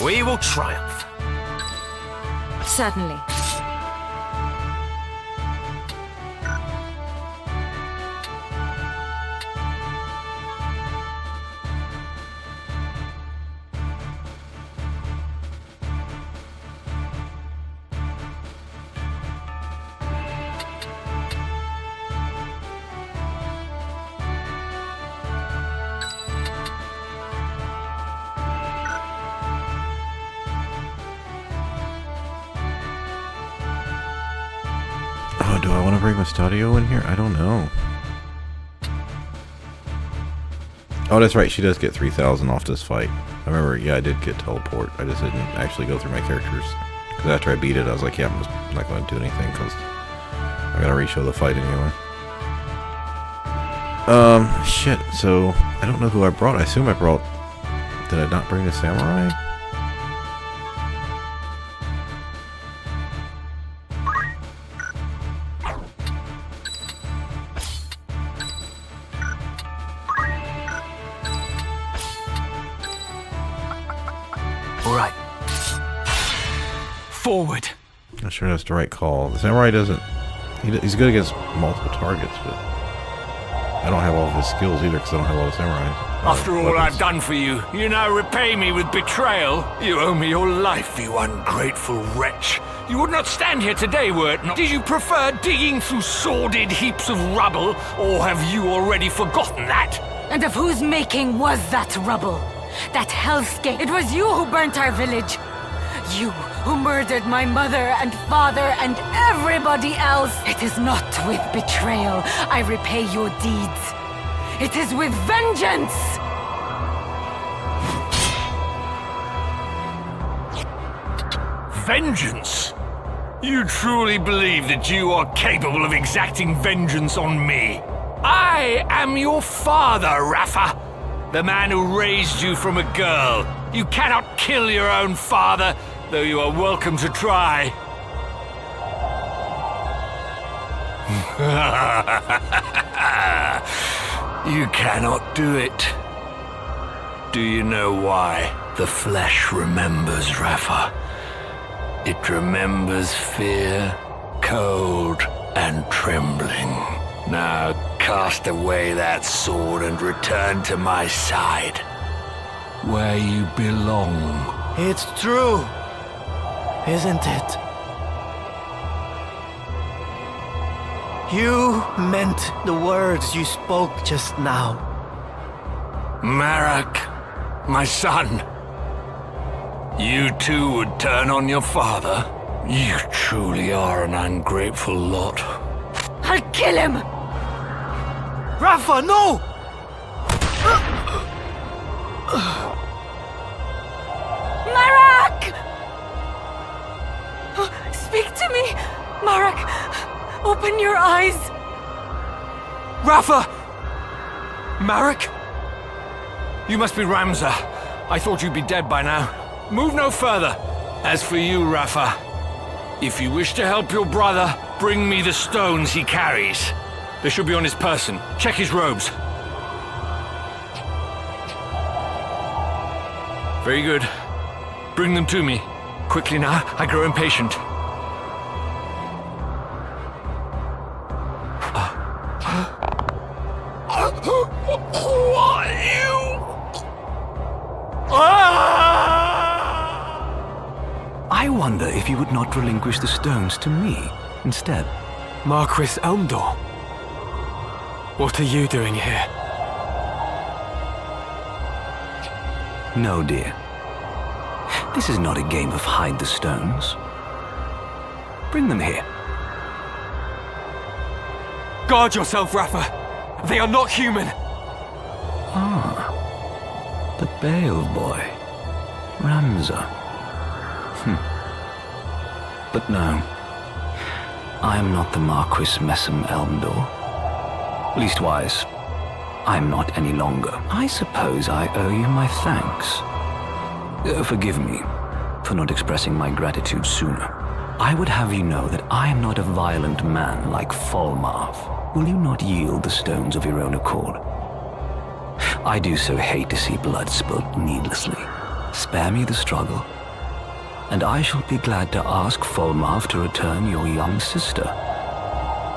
We will triumph. Certainly. bring Mustadio in here? I don't know. Oh, that's right. She does get 3,000 off this fight. I remember, yeah, I did get teleport. I just didn't actually go through my characters. Because after I beat it, I was like, yeah, I'm just not going to do anything because I got to re-show the fight anyway. Shit. So, I don't know who I brought. I assume I brought... Did I not bring the samurai? All right. Forward. Not sure that's the right call. The samurai doesn't... He's good against multiple targets, but... I don't have all of his skills either because I don't have all the samurai. After all I've done for you, you now repay me with betrayal. You owe me your life, you ungrateful wretch. You would not stand here today were it not. Did you prefer digging through sordid heaps of rubble, or have you already forgotten that? And of whose making was that rubble? That hellscape? It was you who burnt our village. You who murdered my mother and father and everybody else. It is not with betrayal I repay your deeds. It is with vengeance! Vengeance? You truly believe that you are capable of exacting vengeance on me? I am your father, Rafa. The man who raised you from a girl. You cannot kill your own father, though you are welcome to try. You cannot do it. Do you know why? The flesh remembers, Rafa. It remembers fear, cold, and trembling. Now cast away that sword and return to my side, where you belong. It's true, isn't it? You meant the words you spoke just now. Marak, my son. You too would turn on your father? You truly are an ungrateful lot. I'll kill him! Rafa, no! Marak! Speak to me! Marak, open your eyes! Rafa! Marak? You must be Ramza. I thought you'd be dead by now. Move no further. As for you, Rafa, if you wish to help your brother, bring me the stones he carries. They should be on his person. Check his robes. Very good. Bring them to me. Quickly now, I grow impatient. Who are you? I wonder if you would not relinquish the stones to me instead. Marquis Elmdor? What are you doing here? No, dear. This is not a game of hide the stones. Bring them here. Guard yourself, Rafa. They are not human. The Bale boy. Ramza. But no. I am not the Marquis Messam Elmdor. Leastwise, I am not any longer. I suppose I owe you my thanks. Forgive me for not expressing my gratitude sooner. I would have you know that I am not a violent man like Falmarv. Will you not yield the stones of your own accord? I do so hate to see blood spilt needlessly. Spare me the struggle, and I shall be glad to ask Falmarv to return your young sister.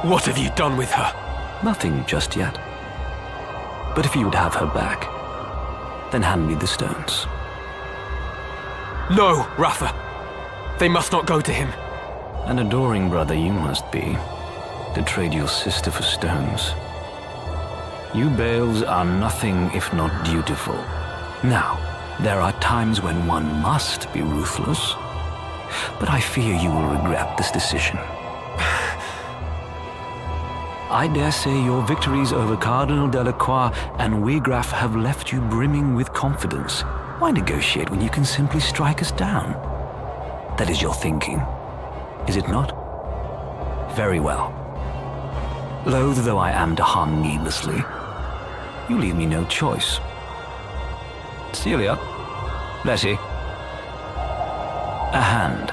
What have you done with her? Nothing just yet. But if you would have her back, then hand me the stones. No, Rafa. They must not go to him. An adoring brother you must be, to trade your sister for stones. You Bales are nothing if not dutiful. Now, there are times when one must be ruthless, but I fear you will regret this decision. I dare say your victories over Cardinal Delacroix and Wigraf have left you brimming with confidence. Why negotiate when you can simply strike us down? That is your thinking, is it not? Very well. Loath though I am to harm needlessly, you leave me no choice. Celia, Leslie, a hand,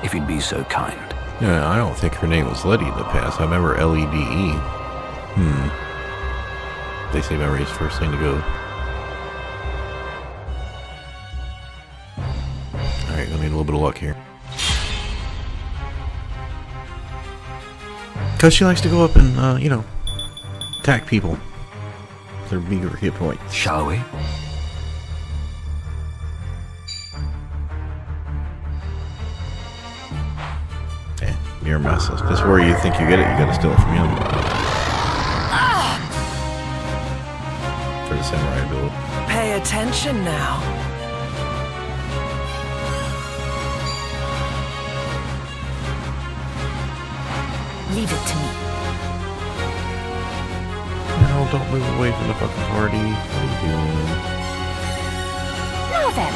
if you'd be so kind. Yeah, I don't think her name was Letty in the past. I remember Lede. They say memory is the first thing to go. Alright, I need a little bit of luck here. Because she likes to go up and, attack people. Their meager hit points. Shall we? Near masses. Just where you think you get it, you gotta steal it from him. For the samurai ability. Pay attention now. Leave it to me. No, don't move away from the fucking party. What are you doing? Now then.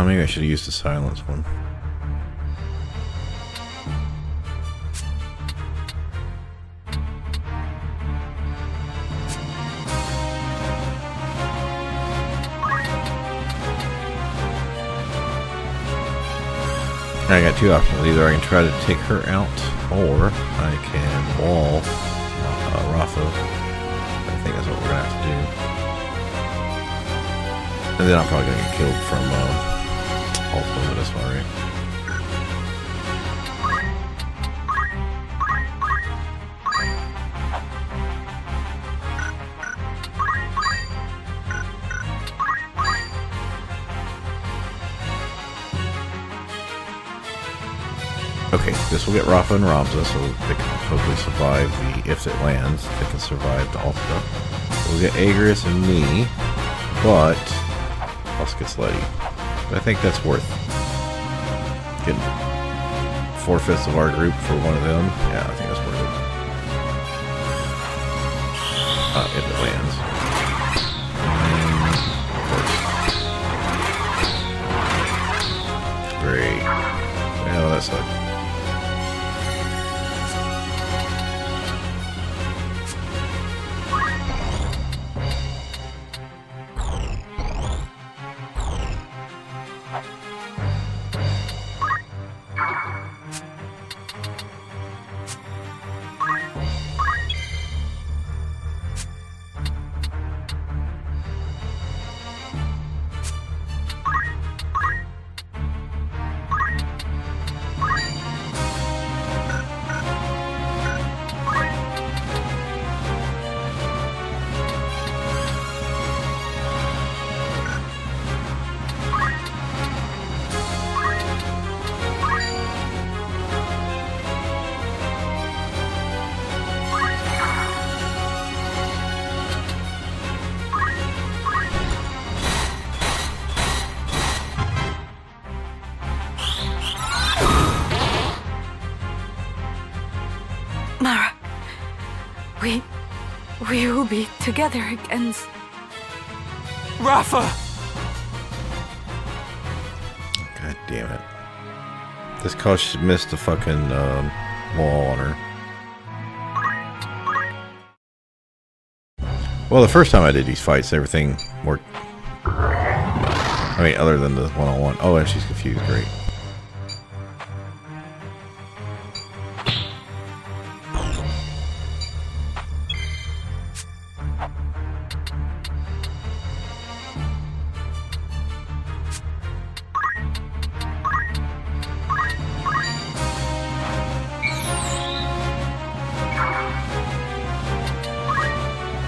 Maybe I should have used the silence one. I got two options. Either I can try to take her out, or I can wall Rafa. I think that's what we're gonna have to do. And then I'm probably gonna get killed from also, but that's alright. Okay, this will get Rafa and Ramza, so they can hopefully survive the, if it lands, they can survive the Alta. We'll get Agris and me, but plus gets Letty. I think that's worth getting 4/5 of our group for one of them. Yeah, I think that's worth it. If it lands. Of course. Great. Yeah, that sucked. Mara, we will be together again. Rafa! damn it. This cause she missed the fucking wall on her. Well, the first time I did these fights, everything worked. I mean, other than the one-on-one. Oh, and she's confused. Great.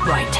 Right.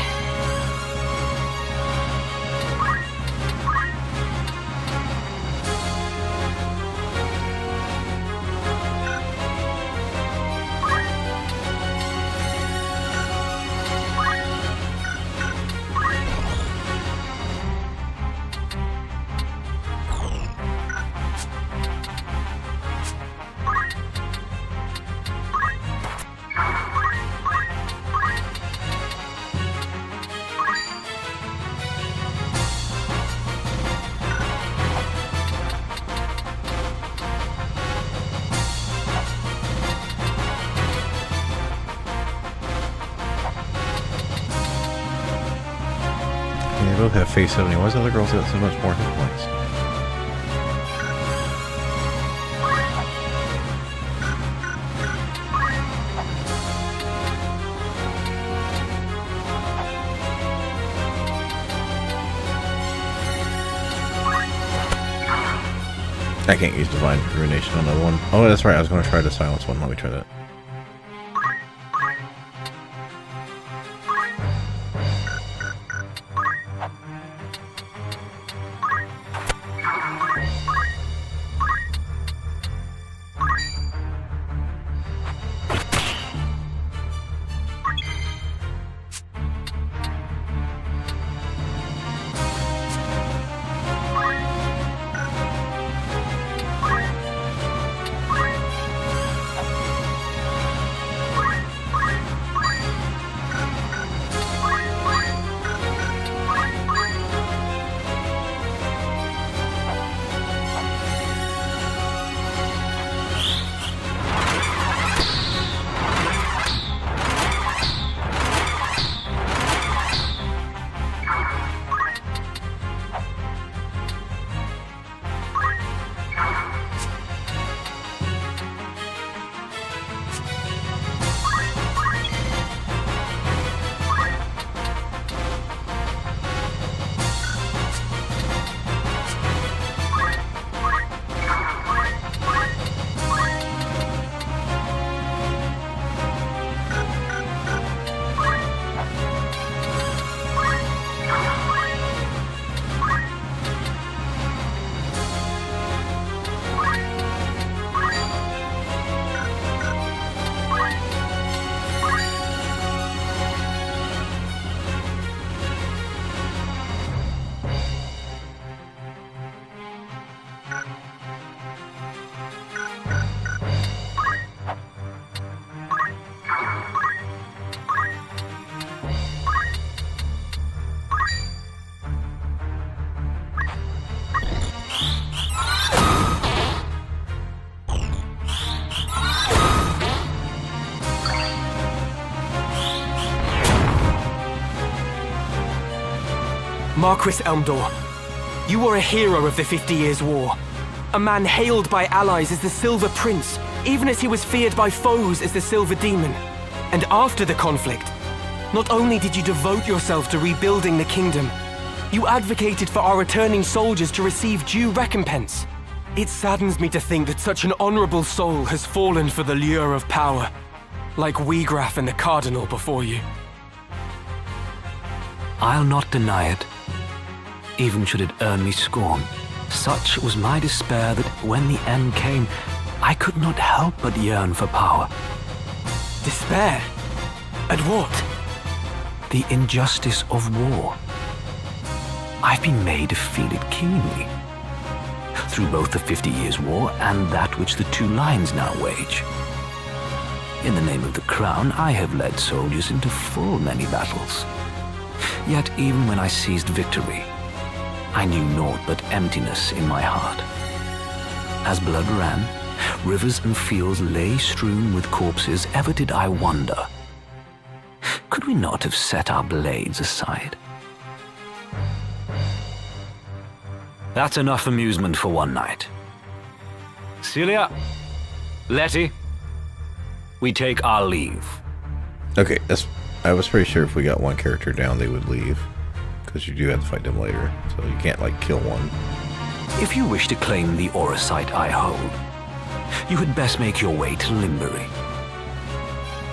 They both have face 70. Why is the other girl's got so much more hit points? I can't use Divine Ruination on another one. Oh, that's right. I was going to try the Silence one. Let me try that. Marquis Elmdor, you were a hero of the 50 Years' War. A man hailed by allies as the Silver Prince, even as he was feared by foes as the Silver Demon. And after the conflict, not only did you devote yourself to rebuilding the kingdom, you advocated for our returning soldiers to receive due recompense. It saddens me to think that such an honorable soul has fallen for the lure of power, like Wiegraf and the Cardinal before you. I'll not deny it, even should it earn me scorn. Such was my despair that when the end came, I could not help but yearn for power. Despair? At what? The injustice of war. I've been made to feel it keenly. Through both the 50 Years' War and that which the two lines now wage. In the name of the crown, I have led soldiers into full many battles. Yet even when I seized victory, I knew naught but emptiness in my heart. as blood ran, rivers and fields lay strewn with corpses, ever did I wonder, could we not have set our blades aside? That's enough amusement for one night. Celia, Letty, we take our leave. Okay, I was pretty sure if we got one character down, they would leave. Because you do have to fight them later, so you can't, like, kill one. If you wish to claim the Auracite I hold, you had best make your way to Limbury.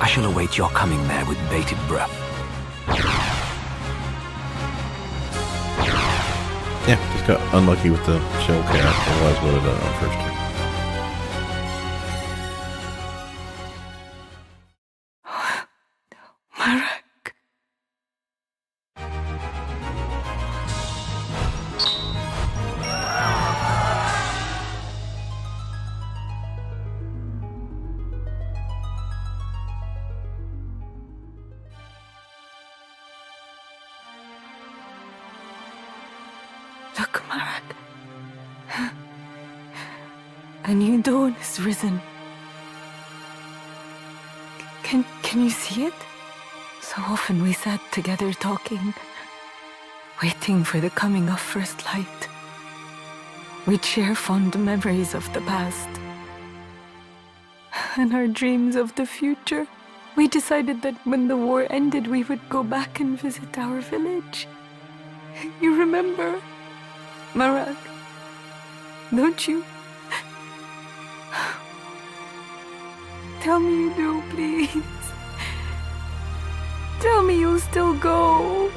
I shall await your coming there with bated breath. Yeah, just got unlucky with the shell cat, otherwise would have done it on first turn. Marek. Look, Marek. A new dawn has risen. Can you see it? So often we sat together talking, waiting for the coming of first light. We'd share fond memories of the past and our dreams of the future. We decided that when the war ended, we would go back and visit our village. You remember, Marek? Don't you? Tell me you do, please. Tell me you'll still go.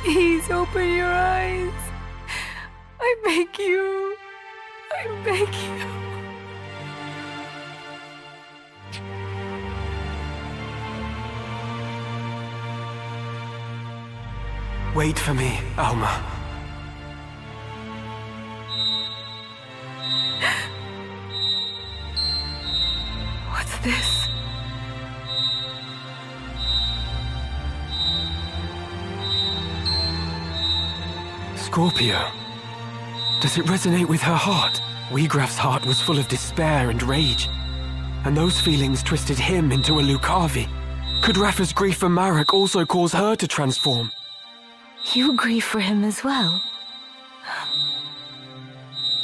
Please open your eyes. I beg you. I beg you. Wait for me, Alma. What's this? Scorpio. Does it resonate with her heart? Wiegraf's heart was full of despair and rage, and those feelings twisted him into a Lucavi. Could Rafa's grief for Marek also cause her to transform? You grieve for him as well.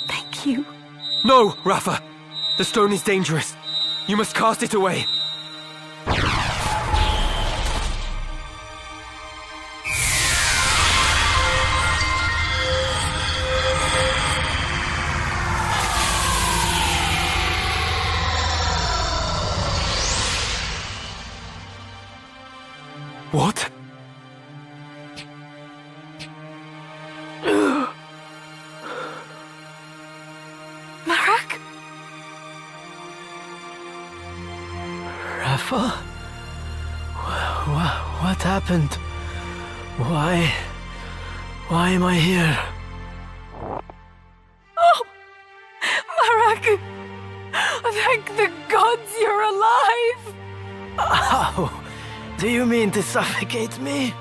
Thank you. No, Rafa! The stone is dangerous. You must cast it away. What? Marek? Rafa? What happened? Why am I here? Oh! Marek! Thank the gods you're alive! How? Do you mean to suffocate me?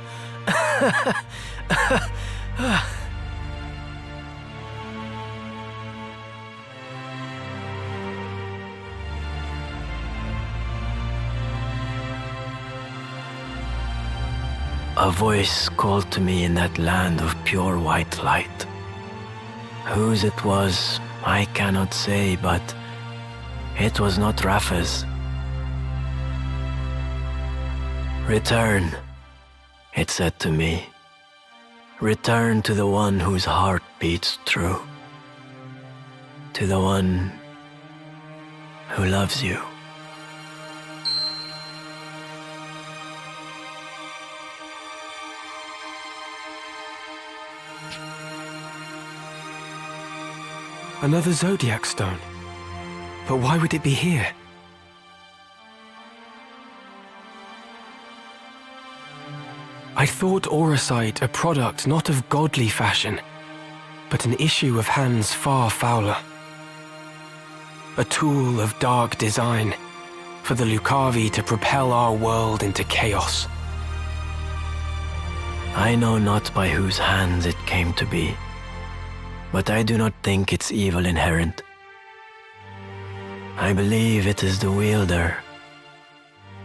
A voice called to me in that land of pure white light. Whose it was, I cannot say, but it was not Rafa's. Return, it said to me. Return to the one whose heart beats true. To the one who loves you. Another Zodiac stone. But why would it be here? I thought Auracite a product not of godly fashion, but an issue of hands far fouler. A tool of dark design, for the Lucavi to propel our world into chaos. I know not by whose hands it came to be, but I do not think it's evil inherent. I believe it is the wielder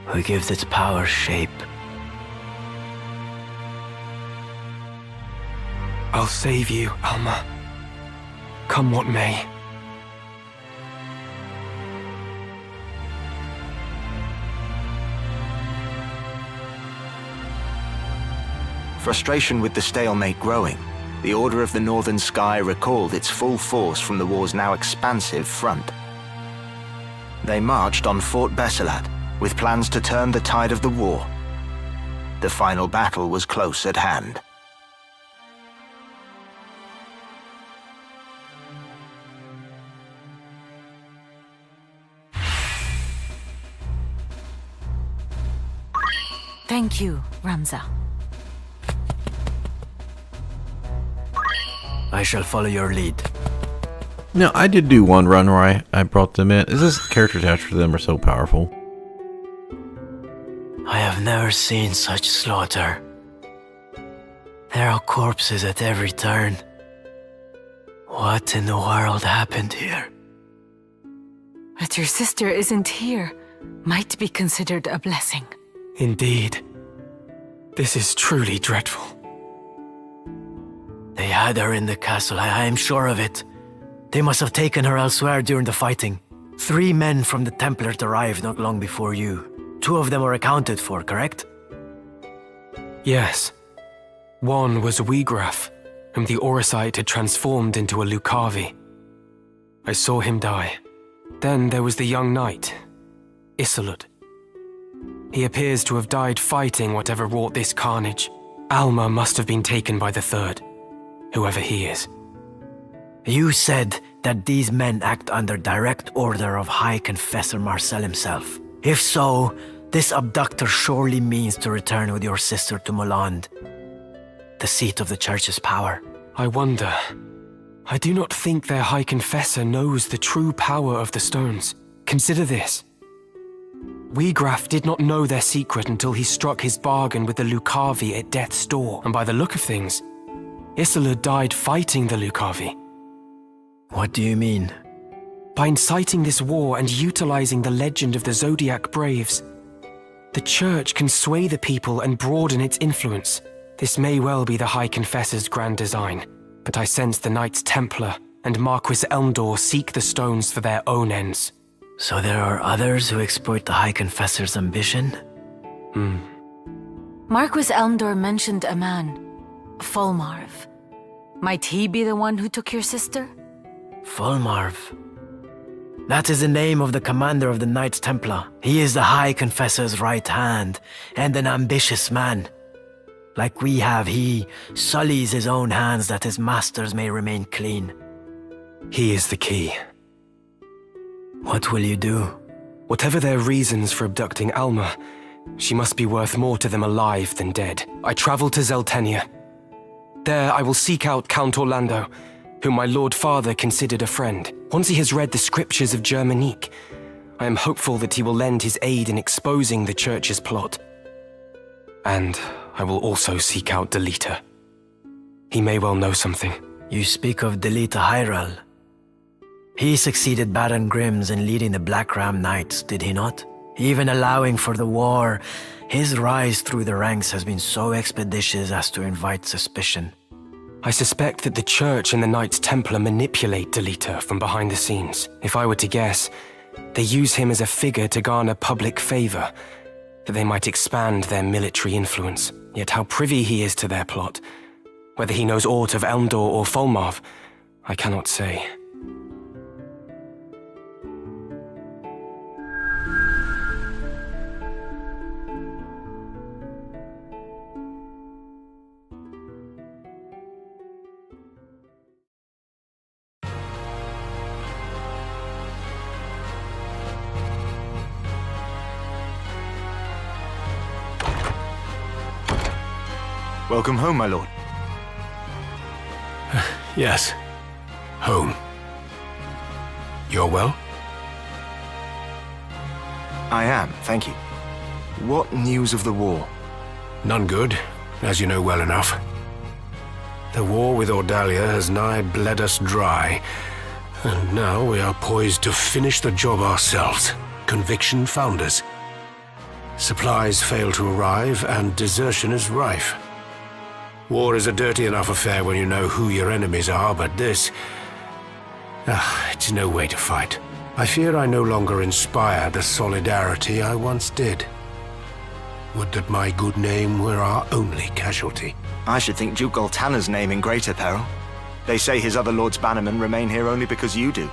who gives its power shape. I'll save you, Alma. Come what may. Frustration with the stalemate growing, the Order of the Northern Sky recalled its full force from the war's now expansive front. They marched on Fort Besselat, with plans to turn the tide of the war. The final battle was close at hand. Thank you, Ramza. I shall follow your lead. Now, I did do one run where I brought them in. Is this character attached for them are so powerful? I have never seen such slaughter. There are corpses at every turn. What in the world happened here? That your sister isn't here might be considered a blessing. Indeed. This is truly dreadful. They had her in the castle, I am sure of it. They must have taken her elsewhere during the fighting. 3 men from the Templars arrived not long before you. 2 of them were accounted for, correct? Yes. One was Wiegraf, whom the Orosite had transformed into a Lucavi. I saw him die. Then there was the young knight, Isolud. He appears to have died fighting whatever wrought this carnage. Alma must have been taken by the third, whoever he is. You said that these men act under direct order of High Confessor Marcel himself. If so, this abductor surely means to return with your sister to Moland, the seat of the Church's power. I wonder. I do not think their High Confessor knows the true power of the stones. Consider this. Wiegraf did not know their secret until he struck his bargain with the Lucavi at death's door, and by the look of things, Isolud died fighting the Lucavi. What do you mean? By inciting this war and utilizing the legend of the Zodiac Braves, the Church can sway the people and broaden its influence. This may well be the High Confessor's grand design, but I sense the Knights Templar and Marquis Elmdor seek the stones for their own ends. So there are others who exploit the High Confessor's ambition? Marquis Elmdor mentioned a man, Fulmarv. Might he be the one who took your sister? Fulmarv. That is the name of the commander of the Knights Templar. He is the High Confessor's right hand, and an ambitious man. Like we have, he sullies his own hands that his masters may remain clean. He is the key. What will you do? Whatever their reasons for abducting Alma, she must be worth more to them alive than dead. I travel to Zeltenia. There I will seek out Count Orlando, whom my Lord Father considered a friend. Once he has read the scriptures of Germanique, I am hopeful that he will lend his aid in exposing the Church's plot. And I will also seek out Delita. He may well know something. You speak of Delita Hyral. He succeeded Baron Grims in leading the Black Ram Knights, did he not? Even allowing for the war, his rise through the ranks has been so expeditious as to invite suspicion. I suspect that the Church and the Knights Templar manipulate Delita from behind the scenes. If I were to guess, they use him as a figure to garner public favor, that they might expand their military influence. Yet how privy he is to their plot, whether he knows aught of Elmdor or Fulmarv, I cannot say. Welcome home, my lord. Yes. Home. You're well? I am, thank you. What news of the war? None good, as you know well enough. The war with Ordalia has nigh bled us dry, and now we are poised to finish the job ourselves. Conviction found us. Supplies fail to arrive, and desertion is rife. War is a dirty enough affair when you know who your enemies are, but this... it's no way to fight. I fear I no longer inspire the solidarity I once did. Would that my good name were our only casualty. I should think Duke Goltanna's name in greater peril. They say his other lords bannermen remain here only because you do.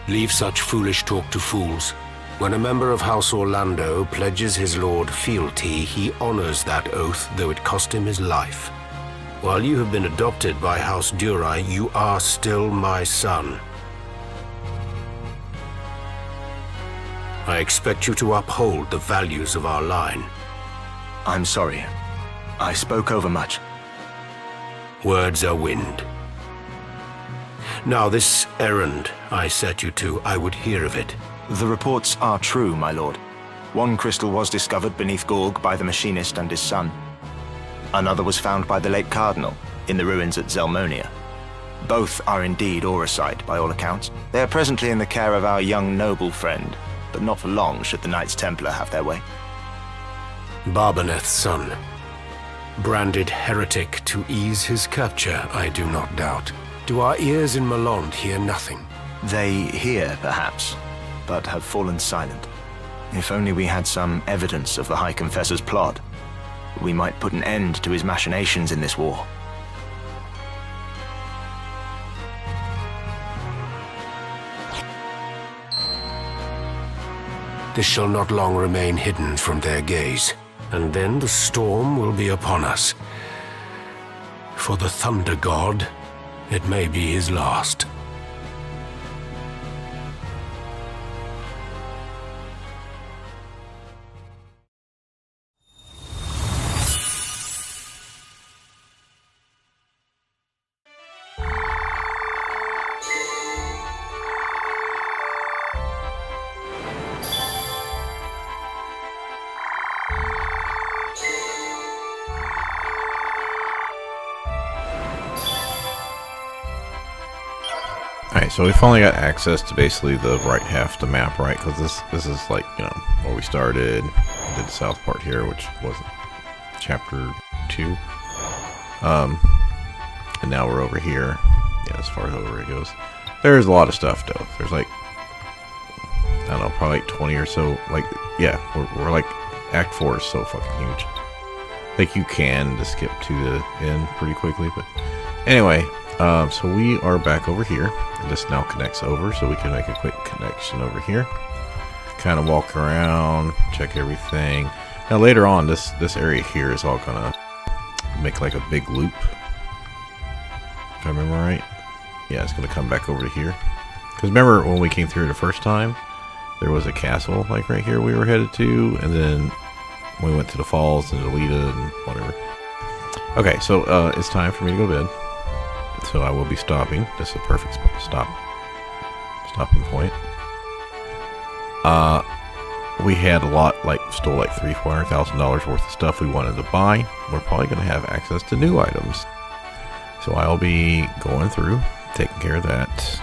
Leave such foolish talk to fools. When a member of House Orlando pledges his lord fealty, he honors that oath, though it cost him his life. While you have been adopted by House Durai, you are still my son. I expect you to uphold the values of our line. I'm sorry. I spoke overmuch. Words are wind. Now this errand I set you to, I would hear of it. The reports are true, my lord. One crystal was discovered beneath Gorg by the machinist and his son. Another was found by the late Cardinal in the ruins at Zelmonia. Both are indeed Auracite, by all accounts. They are presently in the care of our young noble friend, but not for long should the Knights Templar have their way. Barbaneth's son. Branded heretic to ease his capture, I do not doubt. Do our ears in Malond hear nothing? They hear, perhaps, but have fallen silent. If only we had some evidence of the High Confessor's plot, we might put an end to his machinations in this war. This shall not long remain hidden from their gaze, and then the storm will be upon us. For the Thunder God, it may be his last. Alright, so we finally got access to basically the right half of the map, right? Because this is like, you know, where we started. We did the south part here, which was chapter 2. And now we're over here. Yeah, as far as over it goes. There's a lot of stuff, though. There's like, I don't know, probably like 20 or so. Like, yeah, we're like, Act 4 is so fucking huge. I think you can just skip to the end pretty quickly, but anyway. So we are back over here. This now connects over, so we can make a quick connection over here. Kind of walk around, check everything. Now later on, this area here is all gonna make like a big loop. If I remember right. Yeah, it's gonna come back over to here. Because remember when we came through the first time, there was a castle like right here we were headed to, and then we went to the falls and Alita and whatever. Okay, so it's time for me to go to bed. So I will be stopping. This is a perfect stopping point. We had a lot, stole like $300,000-$400,000 worth of stuff we wanted to buy. We're probably going to have access to new items. So I'll be going through, taking care of that.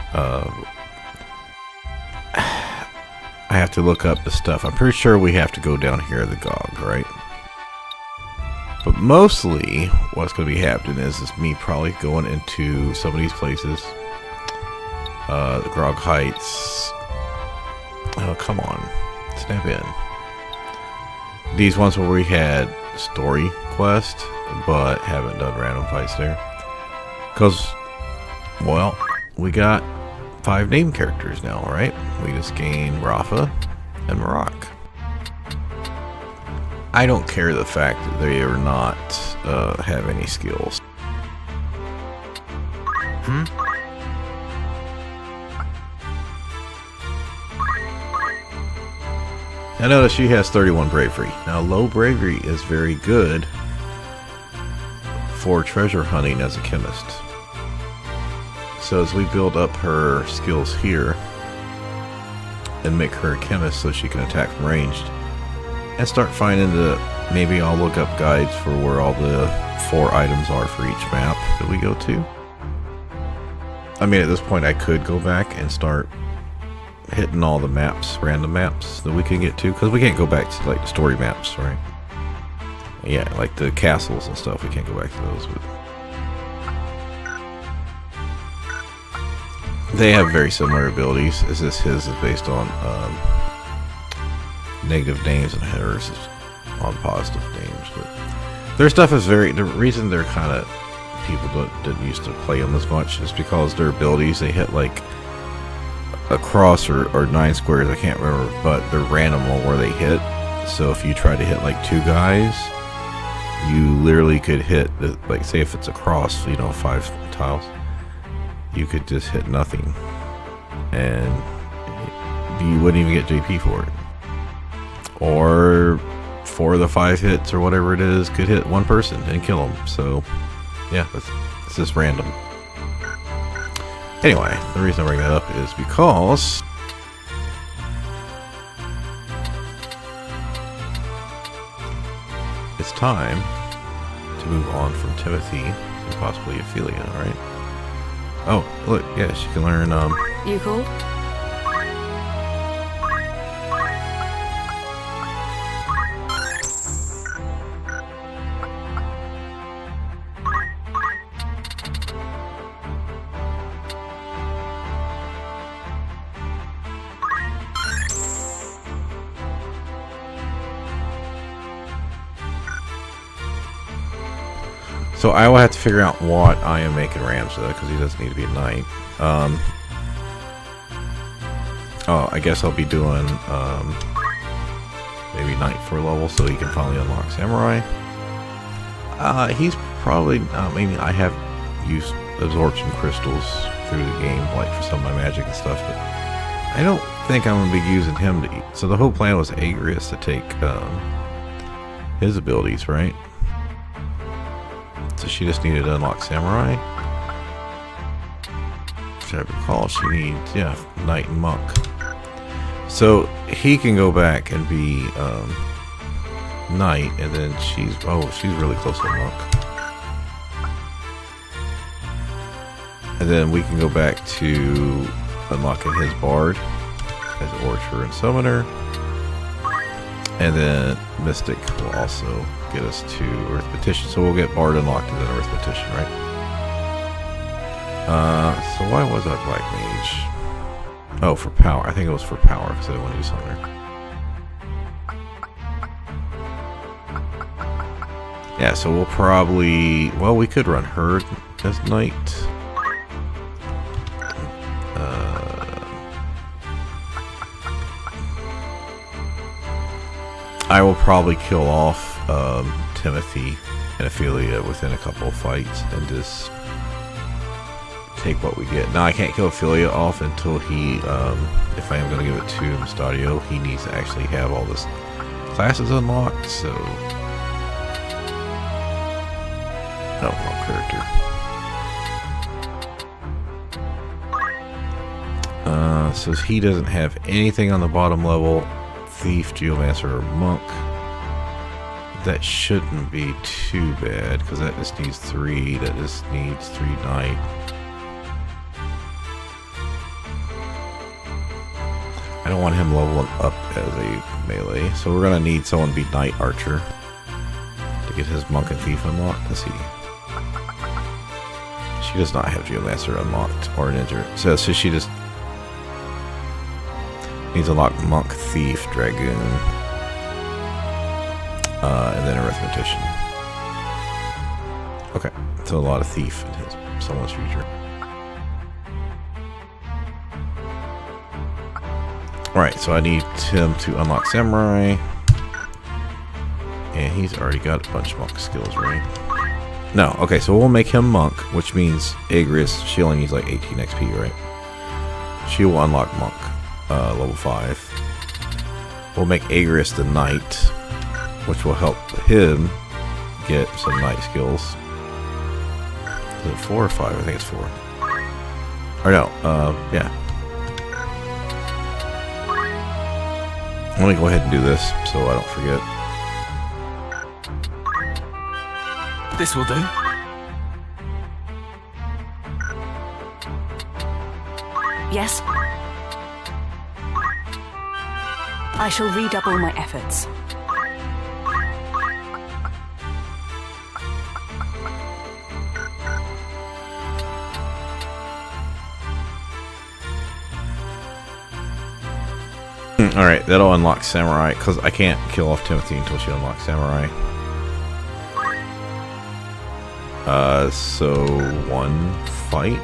I have to look up the stuff. I'm pretty sure we have to go down here to the GOG, right? But mostly, what's going to be happening is me probably going into some of these places. The Grog Heights. Oh, come on. Snap in. These ones where we had story quest, but haven't done random fights there. Because, well, we got 5 name characters now, right? We just gained Rafa and Marak. I don't care the fact that they are not have any skills. I notice she has 31 bravery. Now low bravery is very good for treasure hunting as a chemist. So as we build up her skills here and make her a chemist so she can attack from ranged, and start finding maybe I'll look up guides for where all the 4 items are for each map. that we go to. I mean, at this point, I could go back and start hitting all the maps, random maps that we can get to, because we can't go back to like the story maps, right? Yeah, like the castles and stuff, we can't go back to those. But they have very similar abilities. His is based on negative names and hers is on positive names. But their stuff is the reason they're kind of, people didn't used to play them as much is because their abilities, they hit like a cross or 9 squares, I can't remember, but they're random on where they hit. So if you try to hit like 2 guys, you literally could hit, like say if it's a cross, 5 tiles, you could just hit nothing and you wouldn't even get JP for it. Or 4 of the 5 hits or whatever it is could hit 1 person and kill them. So yeah, it's just random. Anyway, the reason I bring that up is because it's time to move on from Timothy and possibly Ophelia, right? Oh, look, yeah, she can learn, You cool? So I will have to figure out what I am making Rams with, because he doesn't need to be a knight. Oh, I guess I'll be doing maybe knight for level so he can finally unlock samurai. He's probably maybe I have used absorption crystals through the game, like for some of my magic and stuff, but I don't think I'm gonna be using him to eat. So the whole plan was Agrias to take his abilities, right? So she just needed to unlock samurai. Should I recall she needs, yeah, knight and monk. So he can go back and be knight, and then she's really close to monk. And then we can go back to unlocking his bard as Orcher and Summoner. And then Mystic will also get us to Earth Petition. So we'll get Bard unlocked and then Earth Petition, right? So why was that Black Mage? Oh, for power. I think it was for power because I didn't want to do Summoner. Yeah, so we'll probably... Well, we could run her as Knight. I will probably kill off Timothy and Ophelia within a couple of fights and just take what we get. Now I can't kill Ophelia off until he, if I am going to give it to Mustadio, he needs to actually have all this classes unlocked, so... No, wrong character. So he doesn't have anything on the bottom level. Thief, Geomancer, or Monk. That shouldn't be too bad, because that just needs 3. That just needs 3 Knight. I don't want him leveling up as a melee, so we're going to need someone to be Knight Archer to get his Monk and Thief unlocked. Let's see. She does not have Geomancer unlocked, or Ninja. So she just needs to unlock Monk, Thief, Dragoon, and then Arithmetician. Okay, so a lot of Thief in someone's future. Alright, so I need him to unlock Samurai. And he's already got a bunch of Monk skills, right? No, okay, so we'll make him Monk, which means Agrias, she only needs like 18 XP, right? She will unlock Monk. Level 5. We'll make Agrias the Knight, which will help him get some Knight skills. Is it 4 or 5? I think it's 4. Or no, yeah. Let me go ahead and do this so I don't forget. This will do. Yes? I shall redouble my efforts. Alright, that'll unlock Samurai, because I can't kill off Timothy until she unlocks Samurai. So one fight.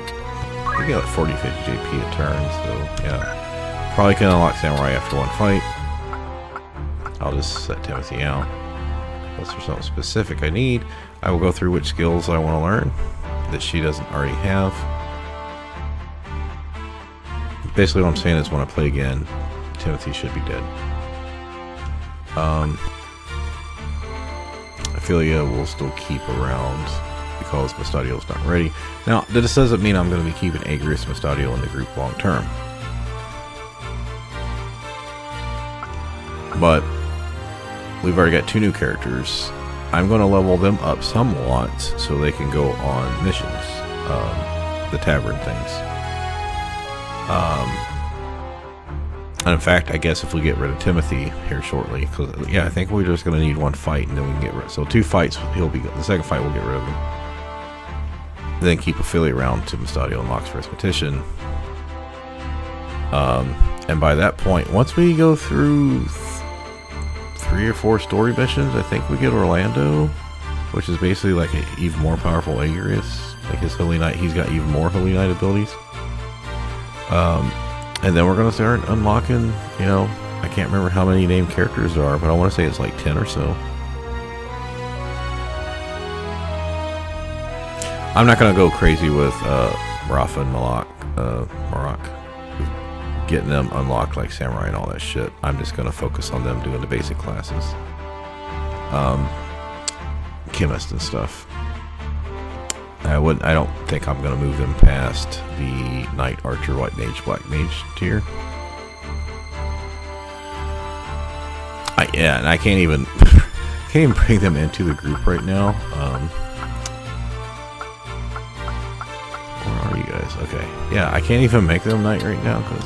I get like 40, 50 JP a turn, so yeah. Probably can unlock Samurai after one fight. I'll just set Timothy out. Unless there's something specific I need, I will go through which skills I want to learn that she doesn't already have. Basically what I'm saying is when I play again, Timothy should be dead. Ophelia will still keep around because Mustadio's not ready. Now, this doesn't mean I'm going to be keeping Agrius Mustadio in the group long term. But we've already got 2 new characters. I'm going to level them up somewhat so they can go on missions, the tavern things. And in fact, I guess if we get rid of Timothy here shortly, because yeah, I think we're just going to need one fight and then we can get rid. So 2 fights, the second fight we'll get rid of him. Then keep Ophelia around to Mustadio unlocks first petition. And by that point, once we go through 3 or 4 story missions, I think we get Orlando, which is basically like an even more powerful Agrius. Like his Holy Knight, he's got even more Holy Knight abilities. And then we're going to start unlocking, you know, I can't remember how many named characters there are, but I want to say it's like 10 or so. I'm not going to go crazy with Rafa and Marak, getting them unlocked like Samurai and all that shit. I'm just going to focus on them doing the basic classes. Chemist and stuff. I don't think I'm going to move them past the Knight, Archer, White Mage, Black Mage tier. Yeah, and I can't even bring them into the group right now. Where are you guys? Okay, yeah, I can't even make them Knight right now because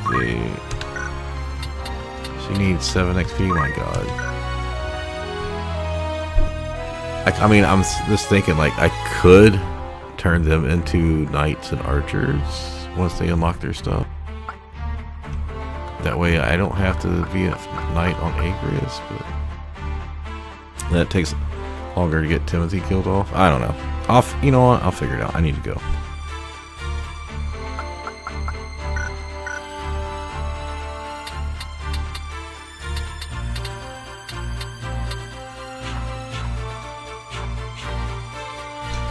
she needs 7 XP. My God. I mean, I'm just thinking like I could turn them into knights and archers once they unlock their stuff. That way I don't have to be a knight on Agrius, but that takes longer to get Timothy killed off. I don't know. You know what? I'll figure it out. I need to go.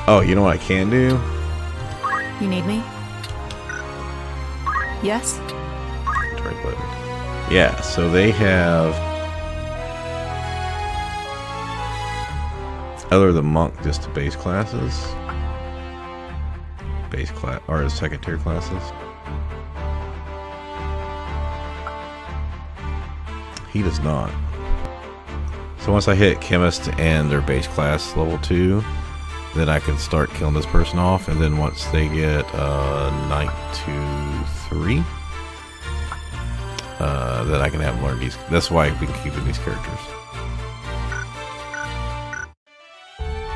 Oh, you know what I can do? You need me? Yes? Right button. Yeah, so they have, other than monk, just the base classes. Base class, or second tier classes. He does not. So once I hit chemist and their base class level 2, then I can start killing this person off, and then once they get Knight 2-3, then I can have them learn these. That's why we can keep these characters.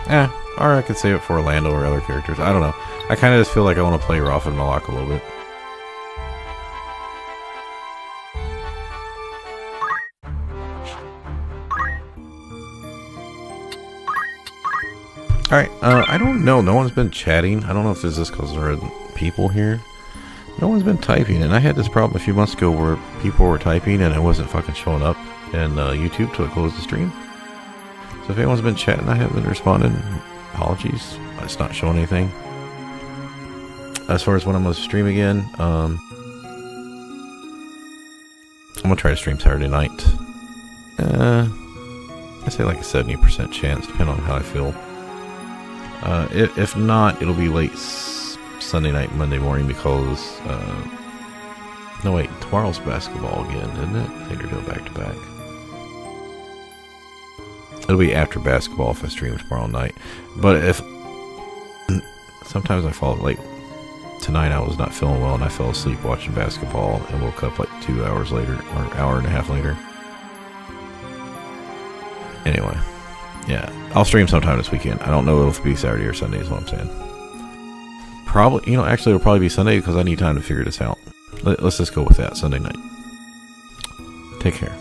Yeah, or I could save it for Orlando or other characters. I don't know. I kind of just feel like I want to play Rafa and Malak a little bit. Alright, I don't know. No one's been chatting. I don't know if it's just because there are people here. No one's been typing, and I had this problem a few months ago where people were typing and it wasn't fucking showing up in YouTube till it closed the stream. So if anyone's been chatting, I haven't been responding. Apologies. It's not showing anything. As far as when I'm going to stream again, I'm going to try to stream Saturday night. I say like a 70% chance, depending on how I feel. If not, it'll be late Sunday night, Monday morning, because no wait, tomorrow's basketball again, isn't it? I think they're doing back to back. It'll be after basketball if I stream tomorrow night. But if sometimes I fall late tonight I was not feeling well and I fell asleep watching basketball and woke up like 2 hours later, or an hour and a half later. Anyway, yeah, I'll stream sometime this weekend. I don't know if it'll be Saturday or Sunday is what I'm saying. Probably, actually it'll probably be Sunday because I need time to figure this out. Let's just go with that, Sunday night. Take care.